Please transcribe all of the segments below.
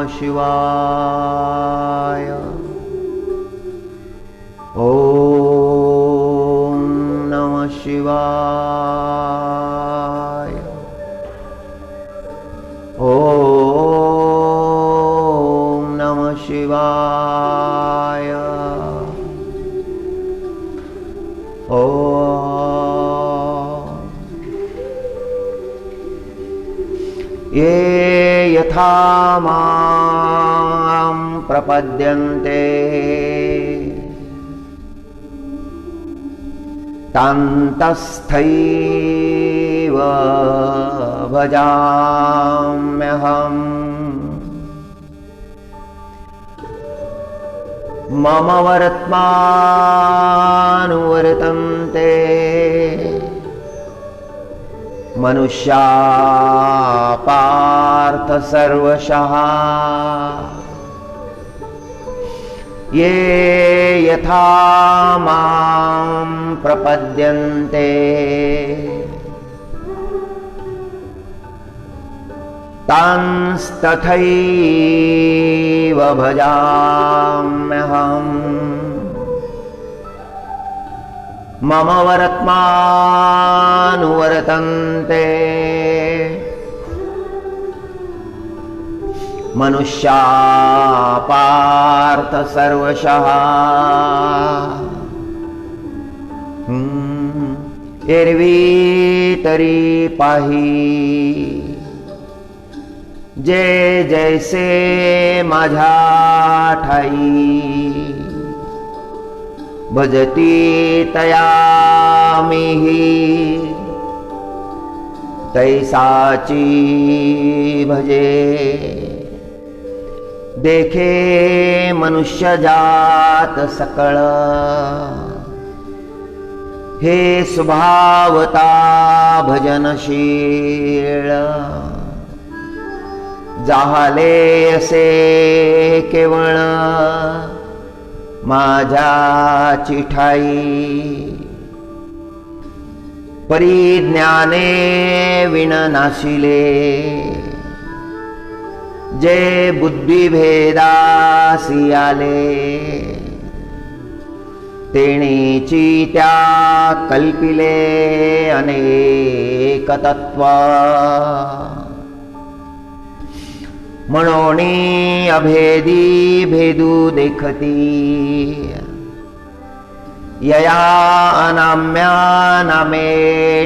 शिवाय। ओम नमः शिवाय। ओम नमः शिवाय। ये यथा मां प्रपद्यन्ते तान्तस्थैव भजाम्यहम्। मम वर्त्मानुवर्तन्ते मनुष्या पार्थ सर्वशः। ये यथा मां प्रपद्यन्ते तांस्तथैव भजाम्यहम्। मम वर्त्मानुवर्तन्ते मनुष्या पार्थ सर्वशः। एरवी तरी पाही जे जैसे माझ्या ठाई। भजती तया मीही तैसाची भजे। देखे मनुष्य जात सकळ हे स्वभावता भजनशील। जाहले असे केवळ माझ्याची ठाई। परिज्ञाने विण नाशिले जे बुद्धिभेदासी आले। तेणीची त्या कल्पिले अनेक तत्व। म्हणोनी अभेदी भेदू देखती। यया अनाम्या नामे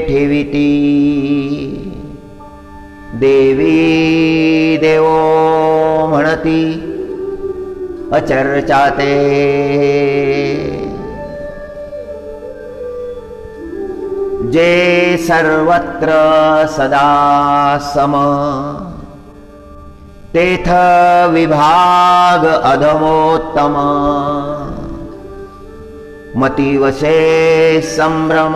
ठेविती। देवी देवो म्हणती अचर्चाते। जे सर्वत्र सदा सम तेथ विभाग अधमोत्तम। मतिवशे संभ्रम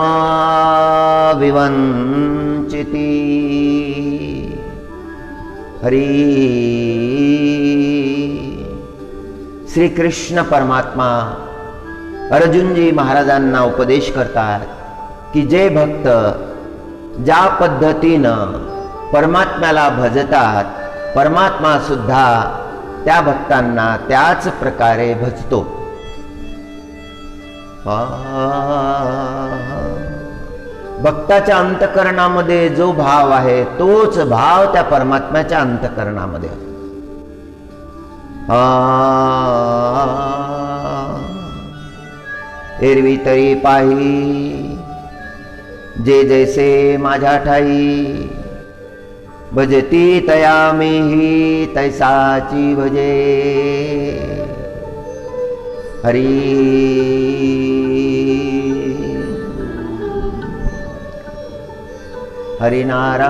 विवंचिती। हरी श्री कृष्ण परमात्मा अर्जुन जी महाराजांना उपदेश करतात की जे भक्त ज्या पद्धतीनं परमात्म्याला भजतात परमात्मा सुद्धा त्या भक्तांना त्याच प्रकारे भजतो। भक्ताच्या अंतःकरणामध्ये जो भाव आहे तोच भाव त्या परमात्म्याच्या अंतःकरणामध्ये असतो। एरवी तरी पाही जे जैसे माझ्या ठाई। भजती तया मीही तैसाची भजे। हरी हरिनारायण।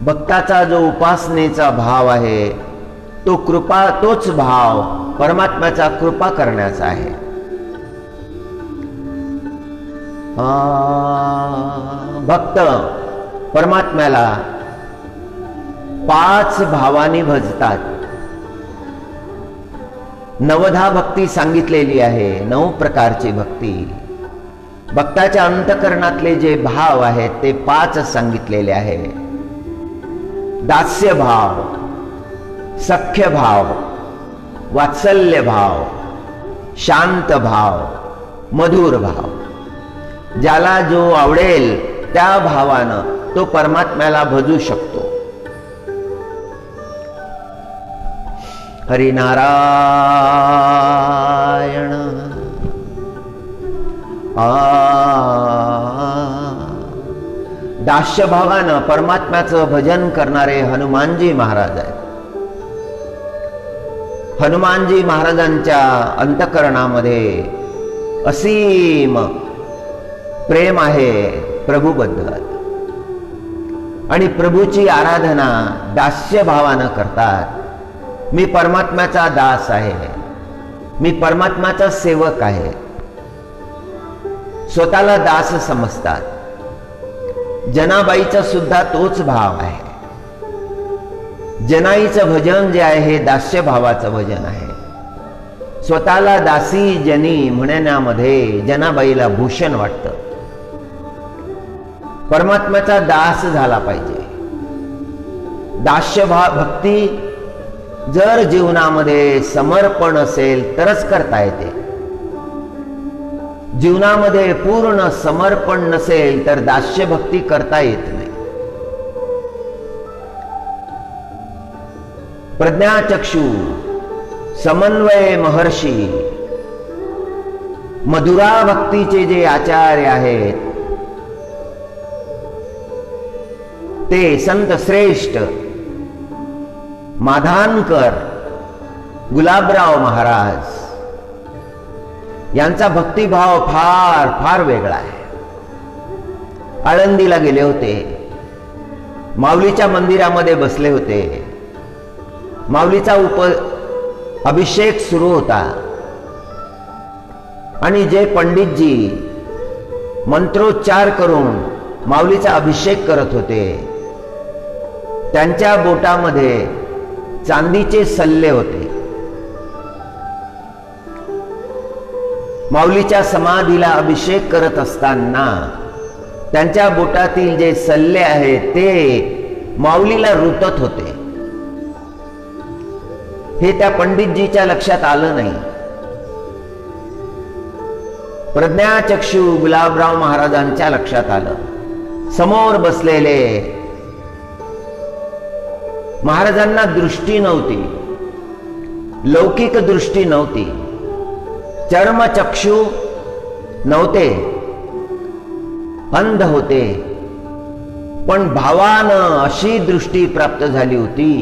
भक्ताचा जो उपासनेचा भाव आहे तो कृपा तोच भाव परमात्म्याचा कृपा करण्याचा आहे। भक्त परमात्म्याला 5 भावांनी भजतात। 9धा भक्ती सांगितलेली आहे, 9 प्रकारची भक्ती। भक्ताच्या अंतकरणातले जे भाव आहेत ते 5 सांगितलेले आहे. दास्य भाव, सख्य भाव, वात्सल्य भाव, शांत भाव, मधुर भाव. ज्याला जो आवडेल त्या भावानं तो परमात्म्याला भजू शकतो. हरिनारायण. दास्यभावानं परमात्म्याचं भजन करणारे हनुमानजी महाराज आहेत. हनुमानजी महाराजांच्या अंतकरणामध्ये असीम प्रेम आहे प्रभूबद्दल आणि प्रभूची आराधना दास्य भावानं करतात. मी परमात्म्याचा दास आहे, मी परमात्म्याचा सेवक आहे. स्वतःला दास समजतात. जनाबाईचा सुद्धा तोच भाव आहे. जनाईचं भजन जे आहे हे दास्य भावाचं भजन आहे. स्वतःला दासी जनी म्हणण्यामध्ये जनाबाईला भूषण वाटतं. परमात्म्याचा दास झाला पाहिजे. दास्य भक्ती जर जीवनामध्ये समर्पण असेल तरच करता येते. जीवनामध्ये पूर्ण समर्पण नसेल तर दास्य भक्ती करता येत नाही. प्रज्ञाचक्षु, समन्वय महर्षी, मधुरा भक्तीचे जे आचार्य आहेत ते संत श्रेष्ठ माधानकर गुलाबराव महाराज यांचा भक्तिभाव फार फार वेगळा आहे. आळंदीला गेले होते, माऊलीच्या मंदिरामध्ये बसले होते. माऊलीचा अभिषेक सुरू होता आणि जे पंडितजी मंत्रोच्चार करून माऊलीचा अभिषेक करत होते त्यांच्या बोटामध्ये चांदीचे सल्ले होते. माऊलीच्या समाधीला अभिषेक करत असताना त्यांच्या बोटातील जे सल्ले आहेत ते माऊलीला रुतत होते. हे त्या पंडितजीच्या लक्षात आलं नाही. प्रज्ञाचक्षु गुलाबराव महाराजांच्या लक्षात आलं. समोर बसलेले महाराजांना दृष्टी नव्हती, लौकिक दृष्टी नव्हती, चर्मचक्षु नव्हते, अंध होते, पण भावानं अशी दृष्टी प्राप्त झाली होती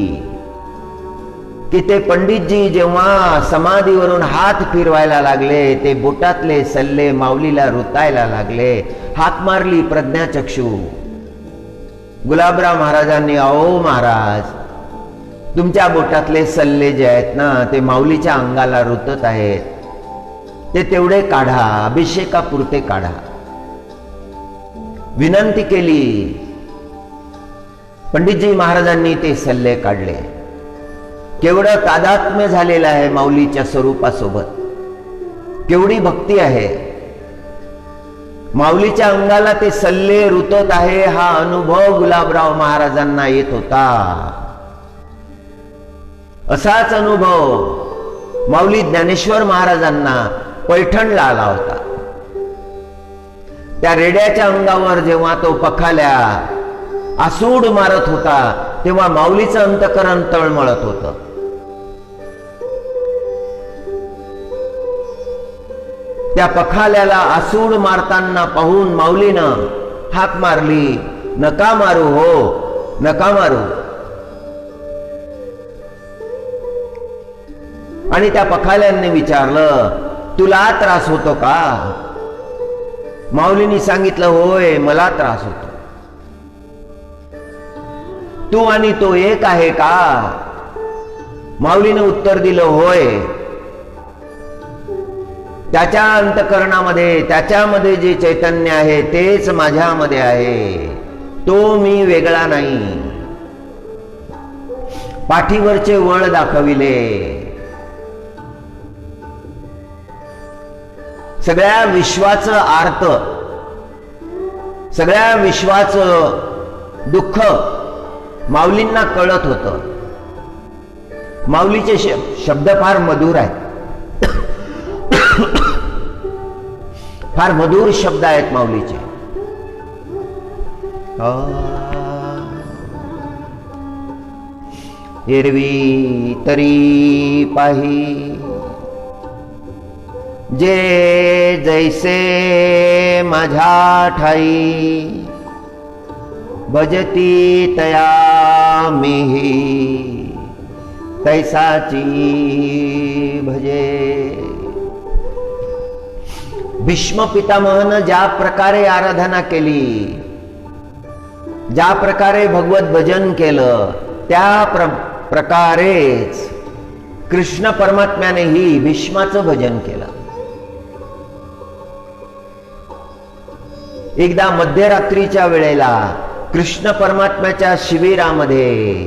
की ते पंडितजी जेव्हा समाधीवरून हात फिरवायला लागले ते बोटातले सल्ले माऊलीला रुतायला लागले. हाक मारली प्रज्ञाचक्षु. गुलाबराव महाराजांनी, अहो महाराज, तुमच्या बोटातले सल्ले जे आहेत ना ते माऊलीच्या अंगाला रुतत आहेत, ते तेवढे काढा, अभिषेकापुरते काढा. विनंती केली. पंडितजी महाराजांनी ते सल्ले काढले. केवढं तादात्म्य झालेलं आहे माऊलीच्या स्वरूपासोबत, केवढी भक्ती आहे. माऊलीच्या अंगाला ते सल्ले रुतत आहे हा अनुभव गुलाबराव महाराजांना येत होता. असाच अनुभव माऊली ज्ञानेश्वर महाराजांना पैठणला आला होता. त्या रेड्याच्या अंगावर जेव्हा तो पखाल्या आसूड मारत होता तेव्हा माऊलीचं अंतकरण तळमळत होतं. त्या पखाल्याला आसूड मारताना पाहून माऊलीनं हाक मारली, नका मारू हो, नका मारू. आणि त्या पखाल्यांनी विचारलं, तुला त्रास होतो का? माऊलींनी सांगितलं, होय, मला त्रास होतो. तू आणि तो एक आहे का? माऊलीने उत्तर दिलं, होय. त्याच्या अंतकरणामध्ये, त्याच्यामध्ये जे चैतन्य आहे तेच माझ्यामध्ये आहे, तो मी वेगळा नाही. पाठीवरचे वळ दाखविले. सगळ्या विश्वाचं आर्त सगळ्या विश्वाचं दुःख माऊलींना कळत होतं. माऊलीचे शब्द फार मधुर आहेत, फार मधुर शब्द आहेत माऊलीचे. एरवी तरी पाही जे जैसे माझ्या ठाई, भजती तया मीही तैसाची भजे. भीष्म पितामहनं ज्या प्रकारे आराधना केली, ज्या प्रकारे भगवत भजन केलं, त्या प्रकारेच कृष्ण परमात्म्यानेही भीष्माचं भजन केलं. एकदा मध्यरात्रीच्या वेळेला कृष्ण परमात्म्याच्या शिबिरामध्ये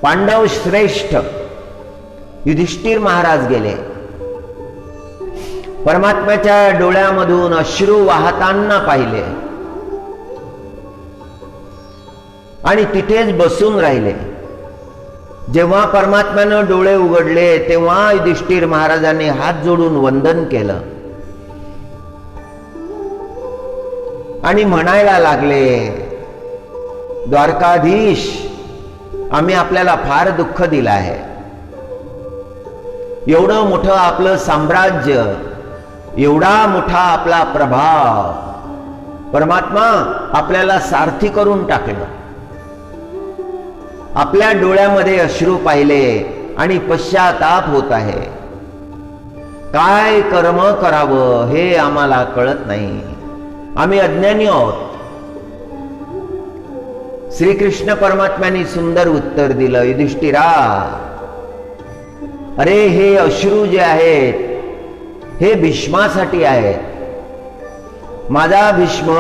पांडव श्रेष्ठ युधिष्ठिर महाराज गेले. परमात्म्याच्या डोळ्यामधून अश्रू वाहताना पाहिले आणि तिथेच बसून राहिले. जेव्हा परमात्म्यानं डोळे उघडले तेव्हा युधिष्ठिर महाराजांनी हात जोडून वंदन केलं आणि म्हणायला लागले, द्वारकाधीश, आम्ही आपल्याला फार दुःख दिलं आहे. एवढं मोठं आपलं साम्राज्य, एवढा मोठा आपला प्रभाव परमात्मा आपल्याला सारथी करून टाकलं. आपल्या डोळ्यामध्ये अश्रू पाहिले आणि पश्चाताप होत आहे. काय कर्म करावं हे आम्हाला कळत नाही. आम्ही अज्ञानी आहोत. श्रीकृष्ण परमात्म्याने सुंदर उत्तर दिलं, युधिष्ठिरा, अरे हे अश्रू जे आहेत हे भीष्मासाठी आहेत. माझा भीष्म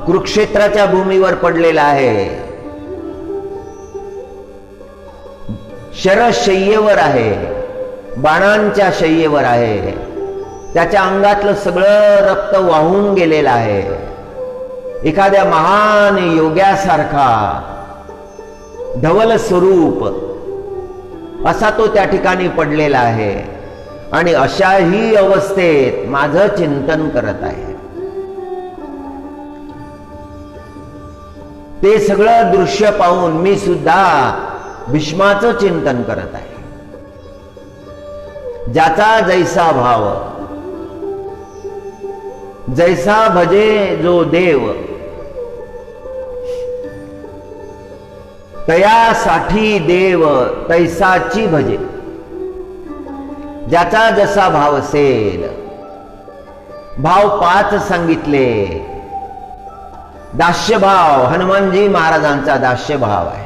कुरुक्षेत्राच्या भूमीवर पडलेला आहे, शरशय्येवर आहे, बाणांच्या शय्येवर आहे. त्याच्या अंगातलं सगळं रक्त वाहून गेलेलं आहे. एखाद्या महान योग्यासारखा धवल स्वरूप असा तो त्या ठिकाणी पडलेला आहे आणि अशाही अवस्थेत माझं चिंतन करत आहे. ते सगळं दृश्य पाहून मी सुद्धा भीष्माचं चिंतन करत आहे. ज्याचा जैसा भाव, जैसा भजे जो देव, तयासाठी देव तैसाची भजे. ज्याचा जसा भाव असेल. भाव 5 सांगितले. दास्यभाव हनुमानजी महाराजांचा दास्यभाव आहे.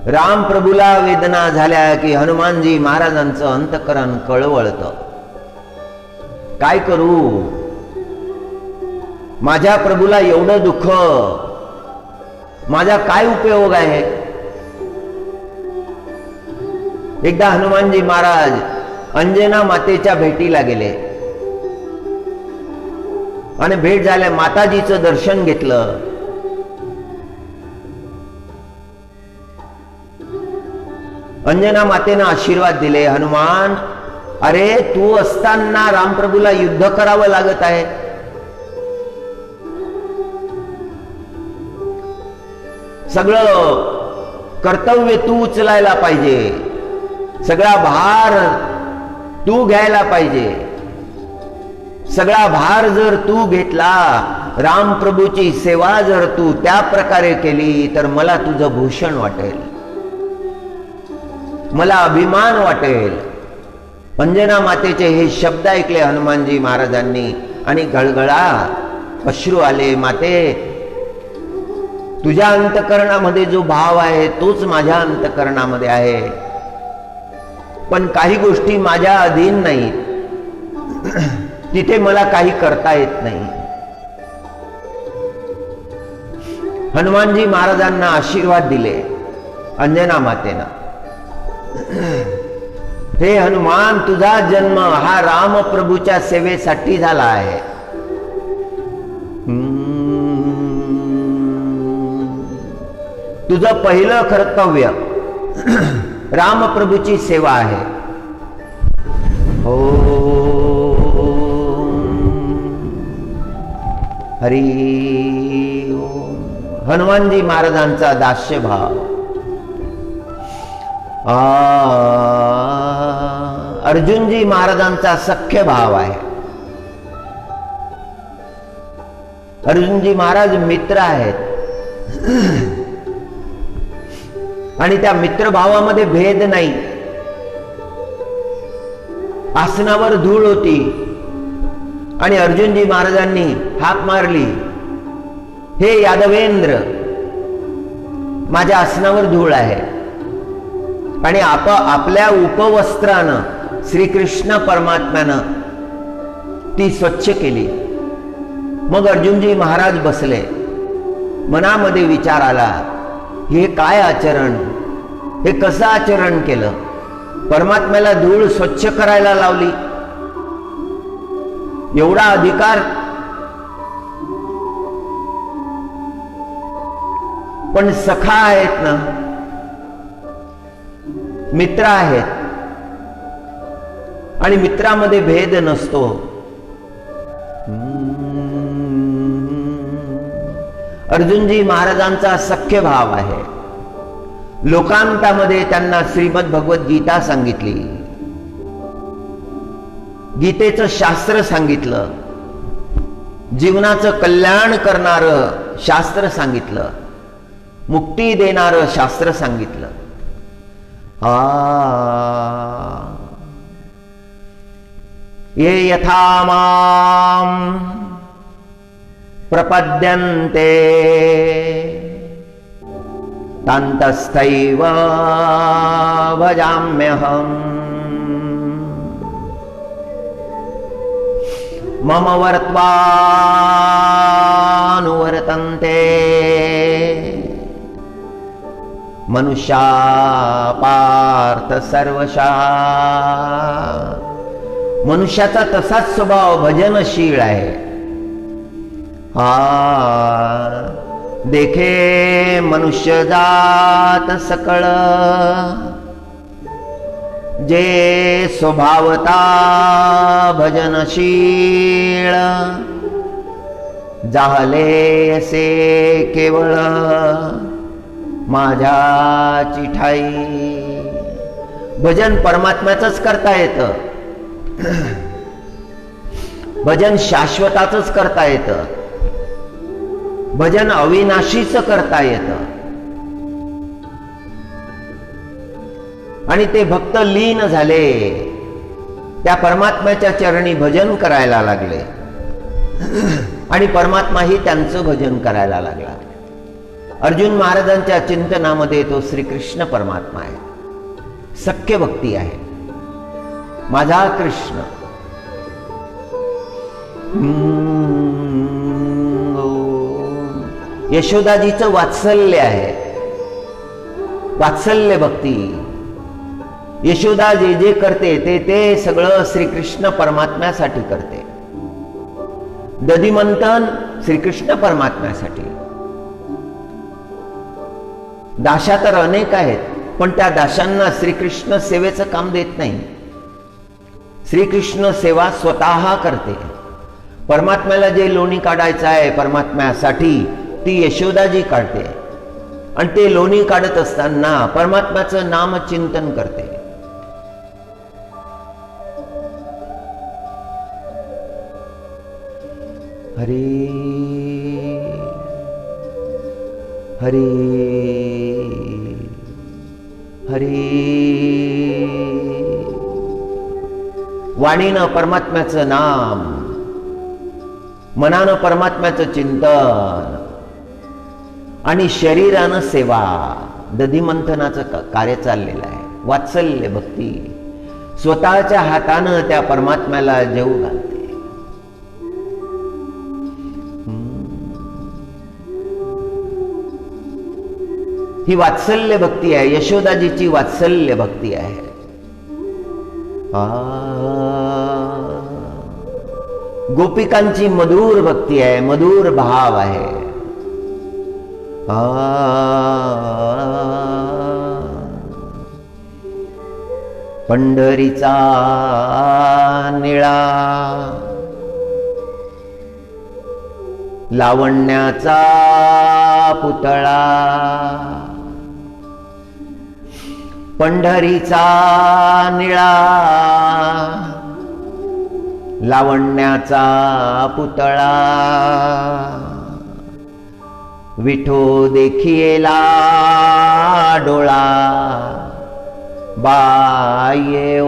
राम प्रभूला वेदना झाल्या की हनुमानजी महाराजांचं अंतकरण कळवळतं. काय करू, माझ्या प्रभूला एवढं दुःख, माझा काय उपयोग आहे. एकदा हनुमानजी महाराज अंजना मातेच्या भेटीला गेले आणि भेट झाल्या, माताजीचं दर्शन घेतलं. अंजना मातेनं आशीर्वाद दिले, हनुमान, अरे तू असताना रामप्रभूला युद्ध करावं लागत आहे. सगळं कर्तव्य तू उचलायला पाहिजे, सगळा भार तू घ्यायला पाहिजे. सगळा भार जर तू घेतला, रामप्रभूची सेवा जर तू त्या प्रकारे केली तर मला तुझं भूषण वाटेल, मला अभिमान वाटेल. अंजना मातेचे हे शब्द ऐकले हनुमानजी महाराजांनी आणि गळगळा अश्रू आले. माते, तुझ्या अंतकरणामध्ये जो भाव आहे तोच माझ्या अंतकरणामध्ये आहे, पण काही गोष्टी माझ्या अधीन नाहीत, तिथे मला काही करता येत नाही. हनुमानजी महाराजांना आशीर्वाद दिले अंजना मातेनं, हे हनुमान, तुझा जन्म हा रामप्रभूच्या सेवेसाठी झाला आहे. तुझं पहिलं कर्तव्य रामप्रभूची सेवा आहे. हो हरी ओम. हनुमानजी महाराजांचा दास्य भाव. अर्जुनजी महाराजांचा सख्य भाव आहे. अर्जुनजी महाराज मित्र आहेत आणि त्या मित्रभावामध्ये भेद नाही. आसनावर धूळ होती आणि अर्जुनजी महाराजांनी हाक मारली, हे यादवेंद्र, माझ्या आसनावर धूळ आहे. आणि आपल्या उपवस्त्रानं श्रीकृष्ण परमात्म्यानं ती स्वच्छ केली. मग अर्जुनजी महाराज बसले. मनामध्ये विचार आला, हे काय आचरण, हे कसं आचरण केलं? परमात्म्याला धूळ स्वच्छ करायला लावली. एवढा अधिकार पण सखा आहेत ना, मित्र आहेत आणि मित्रामध्ये भेद नसतो. अर्जुनजी महाराजांचा सख्य भाव आहे. लोकांतामध्ये त्यांना श्रीमद भगवद्गीता सांगितली, गीतेचं शास्त्र सांगितलं, जीवनाचं कल्याण करणारं शास्त्र सांगितलं, मुक्ती देणारं शास्त्र सांगितलं. ये यथा मां प्रपद्यन्ते तन्तस्थैव भजाम्यहम्. मम वर्त्वानुवर्तन्ते मनुष्या पार्थ सर्वशः. मनुष्याचा तसाच स्वभाव भजनशील आहे. देखे मनुष्य जात सकळ, जे स्वभावता भजनशील. जाहले असे केवळ माझ्याची ठाई. भजन परमात्म्याचंच करता येतं. भजन शाश्वताचंच करता येतं. भजन अविनाशीच करता येतं. आणि ते भक्त लीन झाले, त्या परमात्म्याच्या चरणी भजन करायला लागले आणि परमात्माही त्यांचं भजन करायला लागला. अर्जुन महाराजांच्या चिंतनामध्ये तो श्रीकृष्ण परमात्मा आहे. सख्य भक्ती आहे. माझा कृष्ण. यशोदाजीचं वात्सल्य आहे. वात्सल्य भक्ती. यशोदा जे जे करते ते सगळं श्रीकृष्ण परमात्म्यासाठी करते. दधिमंथन श्रीकृष्ण परमात्म्यासाठी. दाशा तर अनेक आहेत, पण त्या दाशांना श्रीकृष्ण सेवेचं काम देत नाही. श्रीकृष्ण सेवा स्वतः करते. परमात्म्याला जे लोणी काढायचं आहे परमात्म्यासाठी, ती यशोदाजी काढते. आणि ते लोणी काढत असताना परमात्म्याचं नाम चिंतन करते. हरी हरी हरी. वाणीनं परमात्म्याचं नाम, मनानं परमात्म्याचं चिंतन आणि शरीरानं सेवा. दधिमंथनाचं कार्य चाललेलं आहे. वात्सल्य भक्ती. स्वतःच्या हातानं त्या परमात्म्याला जेवू घालते. ही वात्सल्य भक्ती आहे. यशोदाजीची वात्सल्य भक्ती आहे. गोपिकांची मधुर भक्ती आहे. मधुर भाव आहे. पंढरीचा निळा लावण्याचा पुतळा, पंढरीचा निळा लावण्याचा पुतळा, विठो देखिएला डोळा बाये ओ.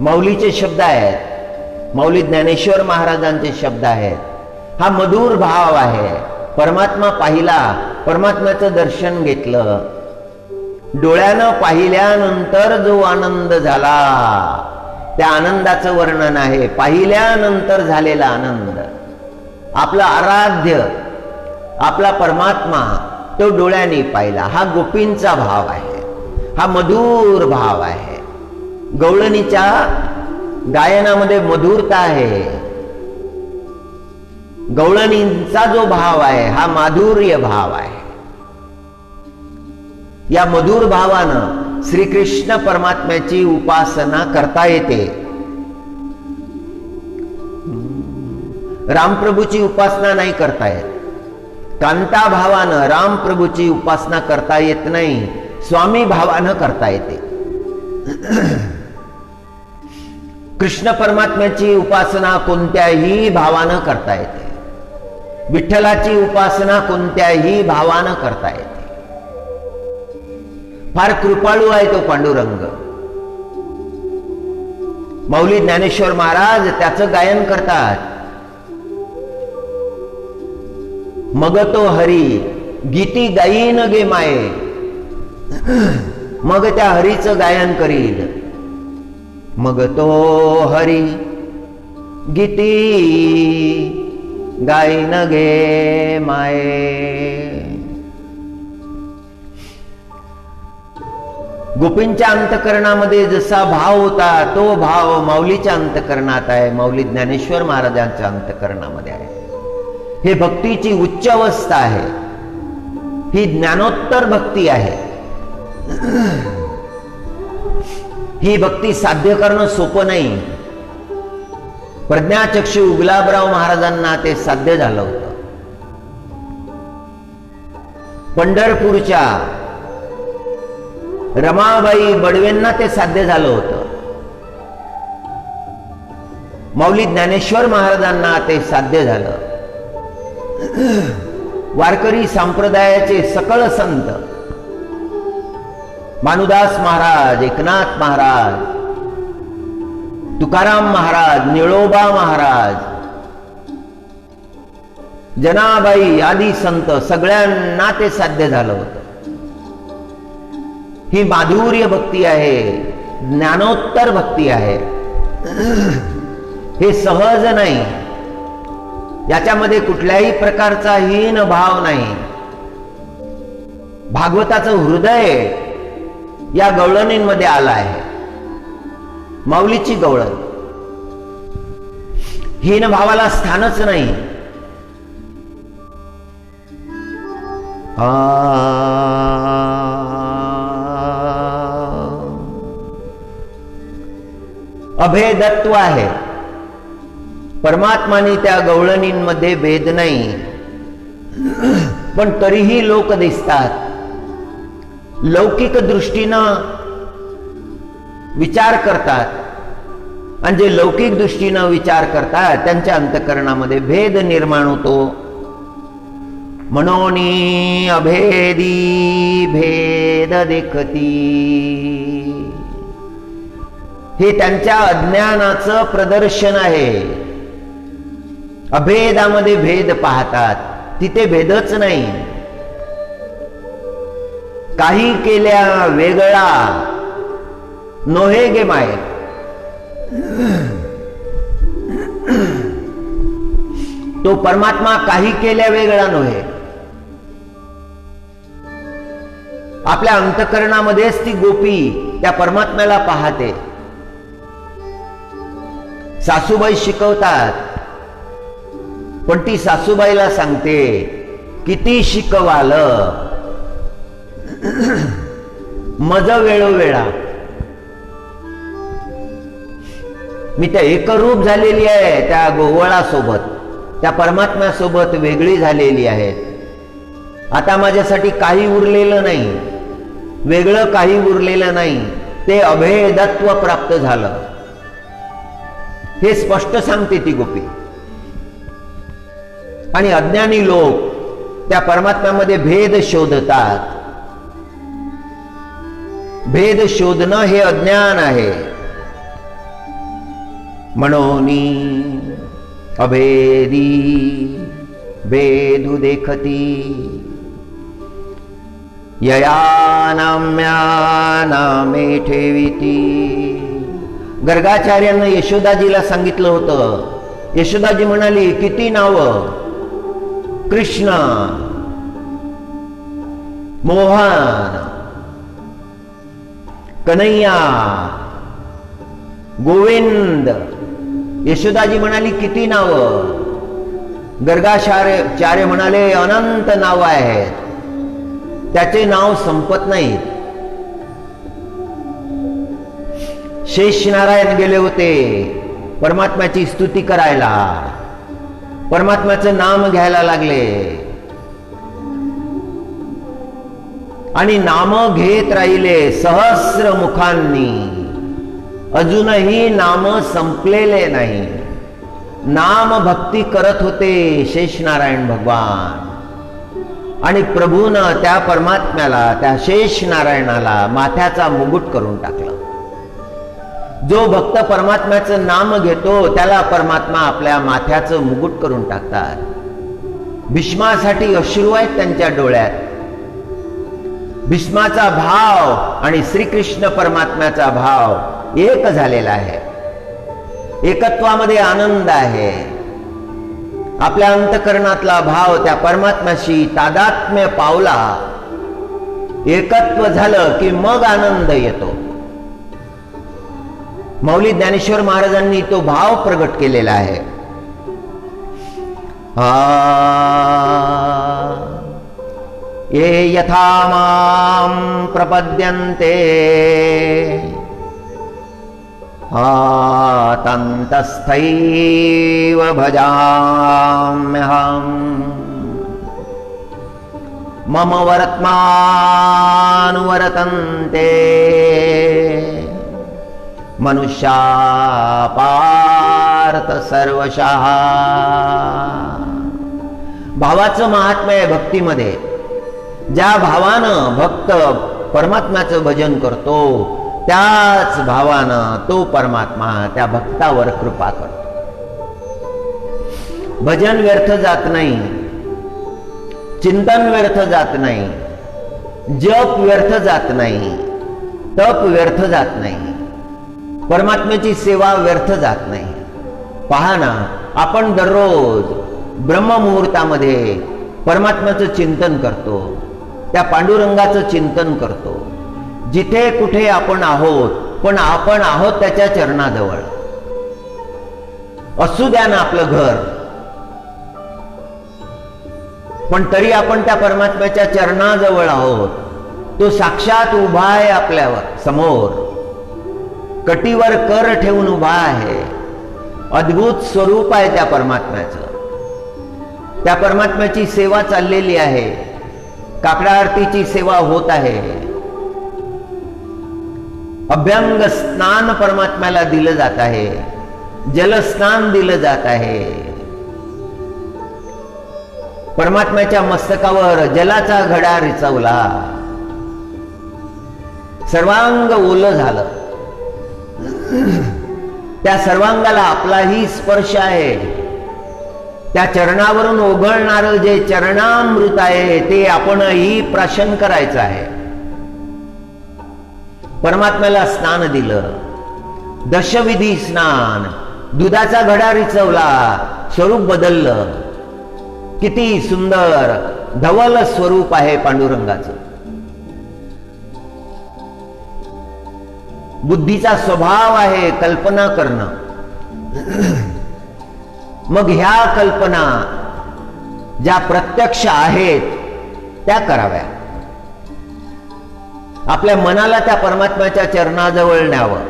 मौलीचे शब्द आहेत, मौली ज्ञानेश्वर महाराजांचे शब्द आहेत. हा मधुर भाव आहे. परमात्मा पाहिला, परमात्म्याचं दर्शन घेतलं, डोळ्यानं पाहिल्यानंतर जो आनंद झाला त्या आनंदाचं वर्णन आहे. पाहिल्यानंतर झालेला आनंद. आपला आराध्य, आपला परमात्मा तो डोळ्यांनी पाहिला. हा गोपींचा भाव आहे, हा मधुर भाव आहे. गवळणीच्या गायनामध्ये मधुरता आहे. गवळणींचा जो भाव आहे हा माधुर्य भाव आहे. या मधुर भावानं श्रीकृष्ण परमात्म्याची उपासना करता येते. रामप्रभूची उपासना नाही करता येत. कांता भावानं रामप्रभूची उपासना करता येत नाही, स्वामी भावानं करता येते. कृष्ण परमात्म्याची उपासना कोणत्याही भावानं करता येते. विठ्ठलाची उपासना कोणत्याही भावानं करता येते. फार कृपाळू आहे तो पांडुरंग. मौली ज्ञानेश्वर महाराज त्याचं गायन करतात. मग तो हरी गीती गायीन गे माये, मग त्या हरीचं गायन करील. मग तो हरी गीती गायीन गे माये. गोपींच्या अंतकरणामध्ये जसा भाव होता तो भाव मौलीच्या अंतकरणात आहे, मौली ज्ञानेश्वर महाराजांच्या अंतकरणामध्ये आहे. हे भक्तीची उच्च अवस्था आहे. ही ज्ञानोत्तर भक्ती आहे. ही भक्ती साध्य करणं सोपं नाही. प्रज्ञाचक्षु गुलाबराव महाराजांना ते साध्य झालं होतं. पंढरपूरच्या रमाबाई बडवेंना ते साध्य झालं होतं. मौली ज्ञानेश्वर महाराजांना ते साध्य झालं. वारकरी संप्रदायाचे सकळ संत भानुदास महाराज, एकनाथ महाराज, तुकाराम महाराज, निळोबा महाराज, जनाबाई आदी संत सगळ्यांना ते साध्य झालं होतं. ही माधुर्य भक्ती आहे, ज्ञानोत्तर भक्ती आहे. हे सहज नाही. याच्यामध्ये कुठल्याही प्रकारचा हीन भाव नाही. भागवताचं हृदय या गवळणींमध्ये आलं आहे. माऊलीची गवळण हीन भावाला स्थानच नाही. अभेदत्व आहे. परमात्माने त्या गवळणींमध्ये भेद नाही, पण तरीही लोक दिसतात. लौकिक दृष्टीनं विचार करतात आणि जे लौकिक दृष्टीनं विचार करतात त्यांच्या अंतःकरणामध्ये भेद निर्माण होतो. मनोनी अभेदी भेद देखती, हे त्यांच्या अज्ञानाचं प्रदर्शन आहे. अभेदामध्ये भेद पाहतात, तिथे भेदच नाही. काही केल्या वेगळा नोहे गे माये, तो परमात्मा काही केल्या वेगळा नव्हे. आपल्या अंतःकरणामध्येच ती गोपी त्या परमात्म्याला पाहते. सासूबाई शिकवतात, पण ती सासूबाईला सांगते किती शिकवालं मज वेळोवेळा. मी त्या एकरूप झालेली आहे त्या गोवळासोबत, त्या परमात्म्यासोबत वेगळी झालेली आहे. आता माझ्यासाठी काही उरलेलं नाही, वेगळं काही उरलेलं नाही. ते अभेदत्व प्राप्त झालं हे स्पष्ट सांगते ती गोपी. आणि अज्ञानी लोक त्या परमात्म्यामध्ये भेद शोधतात. भेद शोधणं हे अज्ञान आहे. मनोनी अभेदी भेदु देखती यया नाम्या नामे ठेविती. गर्गाचार्यांना यशोदाजीला सांगितलं होतं. यशोदाजी म्हणाली, किती नावं? कृष्ण, मोहन, कन्हैया, गोविंद. यशोदाजी म्हणाली, किती नावं? गर्गाचार्य म्हणाले, अनंत नाव आहेत, त्याचे नाव संपत नाहीत. शेष नारायण गेले होते परमात्म्याची स्तुती करायला, परमात्म्याचं नाम घ्यायला लागले आणि नाम घेत राहिले सहस्र मुखांनी. अजूनही नाम संपलेले नाही. नाम भक्ती करत होते शेषनारायण भगवान. आणि प्रभूनं त्या परमात्म्याला, त्या शेष नारायणाला माथ्याचा मुकुट करून टाकला. जो भक्त परमात्म्याचं नाम घेतो त्याला परमात्मा आपल्या माथ्याचं मुकुट करून टाकतात. भीष्मासाठी अश्रू आहेत त्यांच्या डोळ्यात. भीष्माचा भाव आणि श्रीकृष्ण परमात्म्याचा भाव एक झालेला आहे. एकत्वामध्ये आनंद आहे. आपल्या अंतकरणातला भाव त्या परमात्म्याशी तादात्म्य पावला, एकत्व झालं की मग आनंद येतो. मौली ज्ञानेश्वर महाराजांनी तो भाव प्रगट केलेला आहे. ये यथा मां प्रपद्यन्ते तन्तस्थैव भजाम्यहम्. मम वर्त्मानुवर्तन्ते मनुष्या पार्थ सर्वशः. भावाचं महात्म्य आहे भक्तीमध्ये. ज्या भावानं भक्त परमात्म्याचं भजन करतो त्याच भावानं तो परमात्मा त्या भक्तावर कृपा करतो. भजन व्यर्थ जात नाही, चिंतन व्यर्थ जात नाही, जप व्यर्थ जात नाही, तप व्यर्थ जात नाही, परमात्म्याची सेवा व्यर्थ जात नाही. पहा ना, आपण दररोज ब्रह्ममुहूर्तामध्ये परमात्म्याचं चिंतन करतो, त्या पांडुरंगाचं चिंतन करतो. जिथे कुठे आपण आहोत, पण आपण आहोत त्याच्या चरणाजवळ. असू द्या ना आपलं घर, पण तरी आपण त्या परमात्म्याच्या चरणाजवळ आहोत. तो साक्षात उभा आहे आपल्यावर समोर, कटीवर कर ठेवून उभा आहे. अद्भुत स्वरूप आहे त्या परमात्म्याचं. त्या परमात्म्याची सेवा चाललेली आहे. काकडा आरतीची सेवा होत आहे. अभ्यंग स्नान परमात्म्याला दिलं जात आहे. जलस्नान दिलं जात आहे. परमात्म्याच्या मस्तकावर जलाचा घडा रिचवला. सर्वांग ओलं झालं. त्या सर्वांगाला आपलाही स्पर्श आहे. त्या चरणावरून ओघळणारं जे चरणामृत आहे ते आपणही प्राशन करायचं आहे. परमात्म्याला स्नान दिलं, दशविधी स्नान. दुधाचा घडा रिचवला, स्वरूप बदललं. किती सुंदर धवल स्वरूप आहे पांडुरंगाचं. बुद्धीचा स्वभाव आहे कल्पना करणं. मग ह्या कल्पना ज्या प्रत्यक्ष आहेत त्या कराव्या. आपल्या मनाला त्या परमात्म्याच्या चरणाजवळ न्यावं.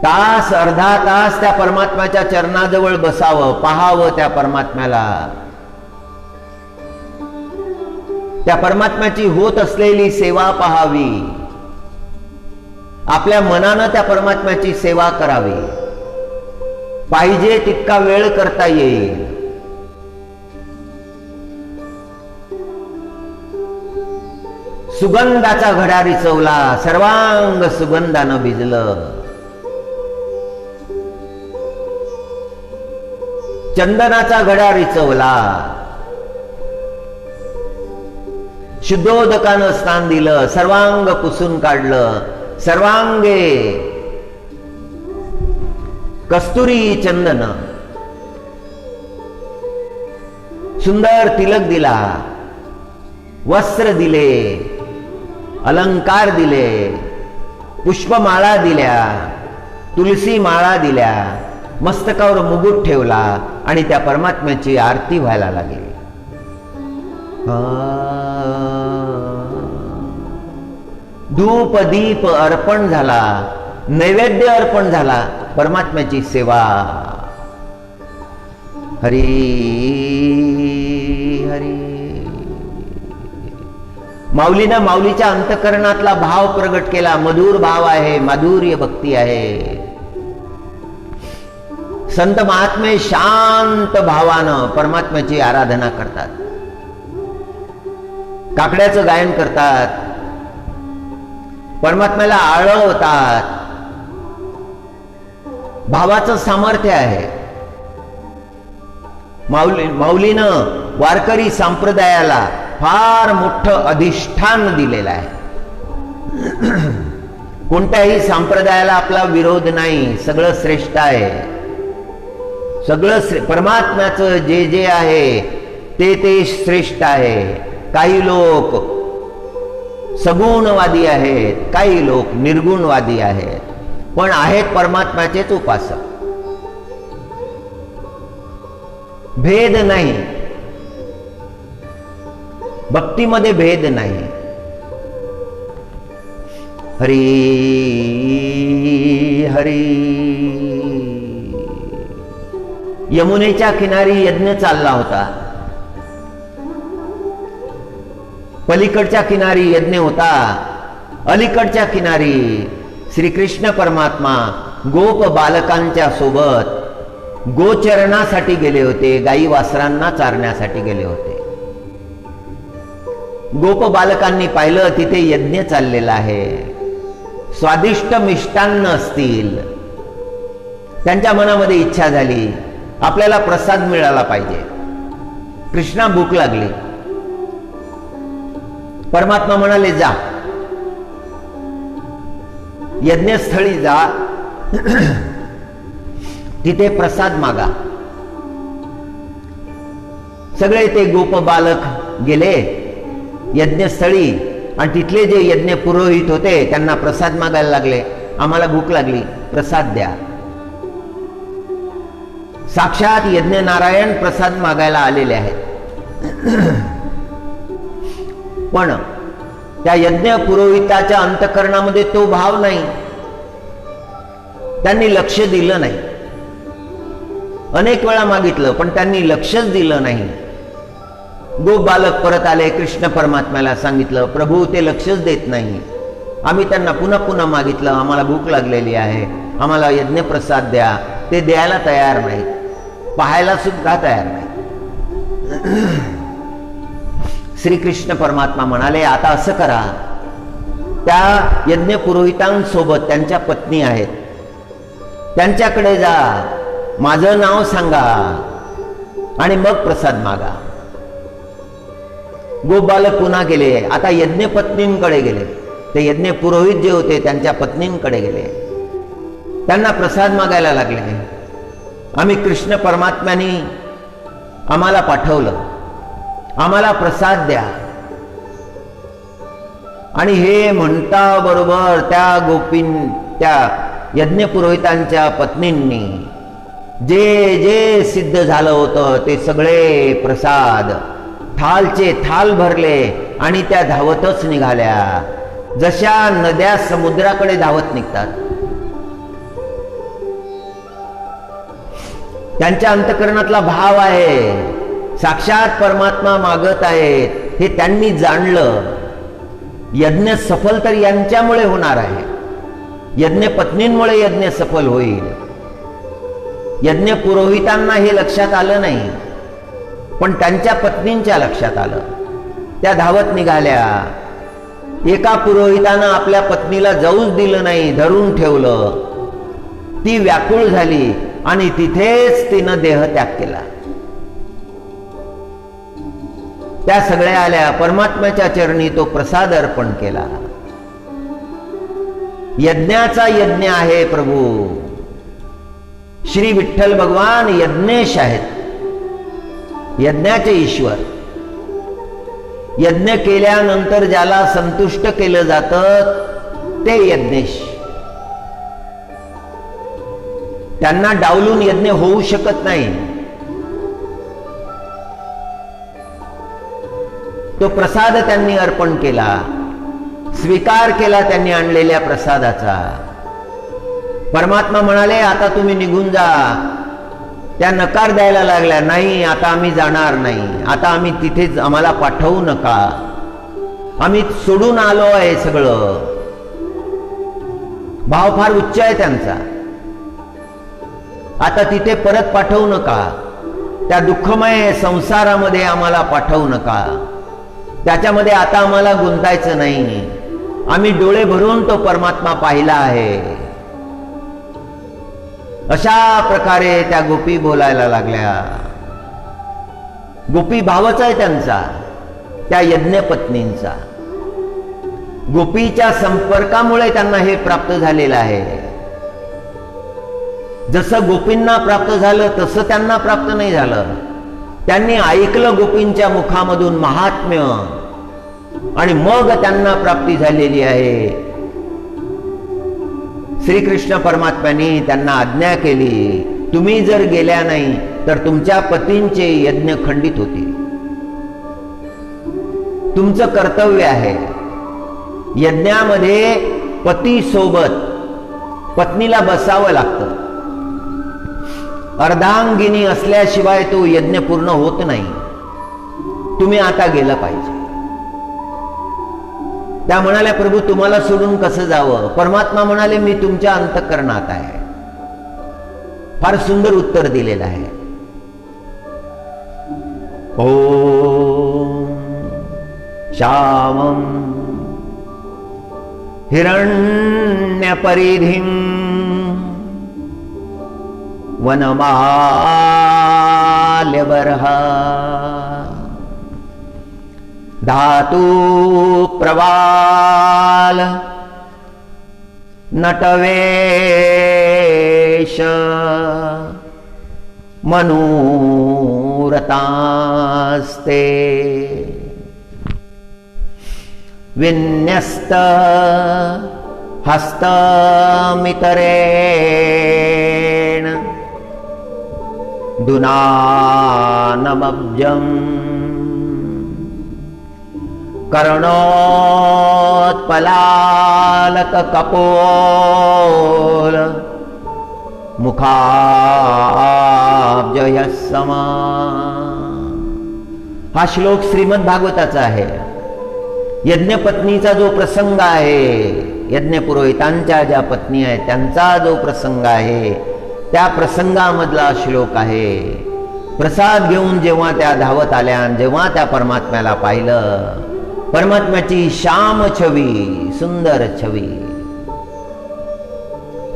तास अर्धा तास त्या परमात्म्याच्या चरणाजवळ बसावं, पाहावं त्या परमात्म्याला. त्या परमात्म्याची होत असलेली सेवा पाहावी. आपल्या मनानं त्या परमात्म्याची सेवा करावी. पाहिजे तितका वेळ करता येईल. सुगंधाचा घडा रिचवला, सर्वांग सुगंधानं भिजलं. चंदनाचा घडा रिचवला, शुद्धोदकानं स्नान दिलं, सर्वांग पुसून काढलं. सर्वांगे कस्तुरी चंदन, सुंदर तिलक दिला, वस्त्र दिले, अलंकार दिले, पुष्पमाळा दिल्या, तुलसी माळा दिल्या, मस्तकावर मुकुट ठेवला आणि त्या परमात्म्याची आरती व्हायला लागली. धूप दीप अर्पण झाला, नैवेद्य अर्पण झाला, परमात्म्याची सेवा. हरी हरी. माऊलीनं माऊलीच्या अंतकरणातला भाव प्रगट केला. मधुर भाव आहे, माधुर्य भक्ती आहे. संत महात्मे शांत भावानं परमात्म्याची आराधना करतात. काकड्याचं गायन करतात, परमात्म्याला आळवतात. भावाचं सामर्थ्य आहे. माऊलीनं वारकरी संप्रदायाला फार मोठं अधिष्ठान दिलेलं आहे. कोणत्याही संप्रदायाला आपला विरोध नाही. सगळं श्रेष्ठ आहे. सगळं परमात्म्याचं जे जे आहे ते श्रेष्ठ आहे. काही लोक सगुणवादी आहेत, काही लोक निर्गुणवादी आहेत, पण आहेत परमात्म्याचेच उपासक. भेद नाही, भक्तीमध्ये भेद नाही. हरी हरी. यमुनेच्या किनारी यज्ञ चालला होता. पलीकडच्या किनारी यज्ञ होता, अलीकडच्या किनारी श्रीकृष्ण परमात्मा गोप बालकांच्या सोबत गोचरणासाठी गेले होते. गाई वासरांना चारण्यासाठी गेले होते. गोप बालकांनी पाहिलं तिथे यज्ञ चाललेला आहे. स्वादिष्ट मिष्टान्न असतील. त्यांच्या मनामध्ये इच्छा झाली, आपल्याला प्रसाद मिळाला पाहिजे. कृष्णा भूक लागली. परमात्मा म्हणाले, जा यज्ञस्थळी जा, तिथे प्रसाद मागा. सगळे ते गोप बालक गेले यज्ञस्थळी आणि तिथले जे यज्ञ पुरोहित होते त्यांना प्रसाद मागायला लागले. आम्हाला भूक लागली, प्रसाद द्या. साक्षात यज्ञ नारायण प्रसाद मागायला आलेले आहेत. पण त्या यज्ञ पुरोहिताच्या अंतकरणामध्ये तो भाव नाही. त्यांनी लक्ष दिलं नाही. अनेक वेळा मागितलं पण त्यांनी लक्षच दिलं नाही. गोप बालक परत आले, कृष्ण परमात्म्याला सांगितलं, प्रभू ते लक्षच देत नाही. आम्ही त्यांना पुन्हा पुन्हा मागितलं, आम्हाला भूक लागलेली आहे, आम्हाला यज्ञ प्रसाद द्या. ते द्यायला तयार नाही, पाहायला सुद्धा तयार नाही. श्रीकृष्ण परमात्मा म्हणाले, आता असं करा, त्या यज्ञ पुरोहितांसोबत त्यांच्या पत्नी आहेत, त्यांच्याकडे जा, माझं नाव सांगा आणि मग प्रसाद मागा. गोप बालक पुन्हा गेले. आता यज्ञ पत्नींकडे गेले. ते यज्ञ पुरोहित जे होते त्यांच्या पत्नींकडे गेले. त्यांना प्रसाद मागायला लागले. आम्ही कृष्ण परमात्म्याने आम्हाला पाठवलं, आम्हाला प्रसाद द्या. आणि हे म्हणता बरोबर त्या यज्ञ पुरोहितांच्या पत्नींनी जे जे सिद्ध झालं होतं ते सगळे प्रसाद थालचे थाल भरले आणि त्या धावतच निघाल्या, जशा नद्या समुद्राकडे धावत निघतात. त्यांच्या अंतःकरणातला भाव आहे, साक्षात परमात्मा मागत आहेत हे त्यांनी जाणलं. यज्ञ सफल तर यांच्यामुळे होणार आहे, यज्ञ पत्नींमुळे यज्ञ सफल होईल. यज्ञ पुरोहितांना हे लक्षात आलं नाही, पण त्यांच्या पत्नींच्या लक्षात आलं. त्या धावत निघाल्या. एका पुरोहितानं आपल्या पत्नीला जाऊच दिलं नाही, धरून ठेवलं. ती व्याकुळ झाली आणि तिथेच तिनं देहत्याग केला. त्या सगळ्या आल्या, परमात्म्याच्या चरणी तो प्रसाद अर्पण केला. यज्ञाचा यज्ञ आहे प्रभू. श्री विठ्ठल भगवान यज्ञेश आहेत, यज्ञाचे ईश्वर. यज्ञ केल्यानंतर ज्याला संतुष्ट केलं जातं ते यज्ञेश. त्यांना डावलून यज्ञ होऊ शकत नाही. तो प्रसाद त्यांनी अर्पण केला, स्वीकार केला त्यांनी आणलेल्या प्रसादाचा. परमात्मा म्हणाले आता तुम्ही निघून जा. त्या नकार द्यायला लागल्या, नाही आता आम्ही जाणार नाही, आता आम्ही तिथेच, आम्हाला पाठवू नका, आम्ही सोडून आलो आहे सगळं. भाव फार उच्च आहे त्यांचा. आता तिथे परत पाठवू नका, त्या दुःखमय संसारामध्ये आम्हाला पाठवू नका, त्याच्यामध्ये आता आम्हाला गुंतायचं नाही. आम्ही डोळे भरून तो परमात्मा पाहिला आहे. अशा प्रकारे त्या गोपी बोलायला लागल्या. गोपी भावच आहे त्यांचा, त्या यज्ञपत्नींचा. गोपीच्या संपर्कामुळे त्यांना हे प्राप्त झालेलं आहे. जसं गोपींना प्राप्त झालं तसं त्यांना प्राप्त नाही झालं. त्यांनी ऐकलं गोपींच्या मुखामधून महात्म्य आणि मग त्यांना प्राप्ती झालेली आहे. श्रीकृष्ण परमात्म्यांनी त्यांना आज्ञा केली, तुम्ही जर गेल्या नाही तर तुमच्या पतींचे यज्ञ खंडित होतील. तुमचं कर्तव्य आहे. यज्ञामध्ये पती सोबत पत्नीला बसावं लागतं. अर्धांगिनी असल्याशिवाय तो यज्ञ पूर्ण होत नाही. तुम्ही आता गेलं पाहिजे. त्या म्हणाल्या, प्रभू तुम्हाला सोडून कसं जावं? परमात्मा म्हणाले, मी तुमच्या अंतःकरणात आहे. फार सुंदर उत्तर दिलेलं आहे. ओम श्यामं हिरण्यपरिधिं वनमाल्यबर्हा धातु प्रवाल नटवेश मनोरतास्ते विन्यस्त हस्तमितरेण दुनानमब्जम् कर्णोत्पलालक कपोल मुखाब्जयः समा. हा श्लोक श्रीमद भागवताचा आहे. यज्ञपत्नीचा जो प्रसंग आहे, यज्ञ पुरोहितांच्या ज्या पत्नी आहेत त्यांचा जो प्रसंग आहे, त्या प्रसंगामधला श्लोक आहे. प्रसाद घेऊन जेव्हा त्या धावत आल्या, जेव्हा त्या परमात्म्याला पाहिलं, परमात्म्याची श्याम छवी, सुंदर छवी,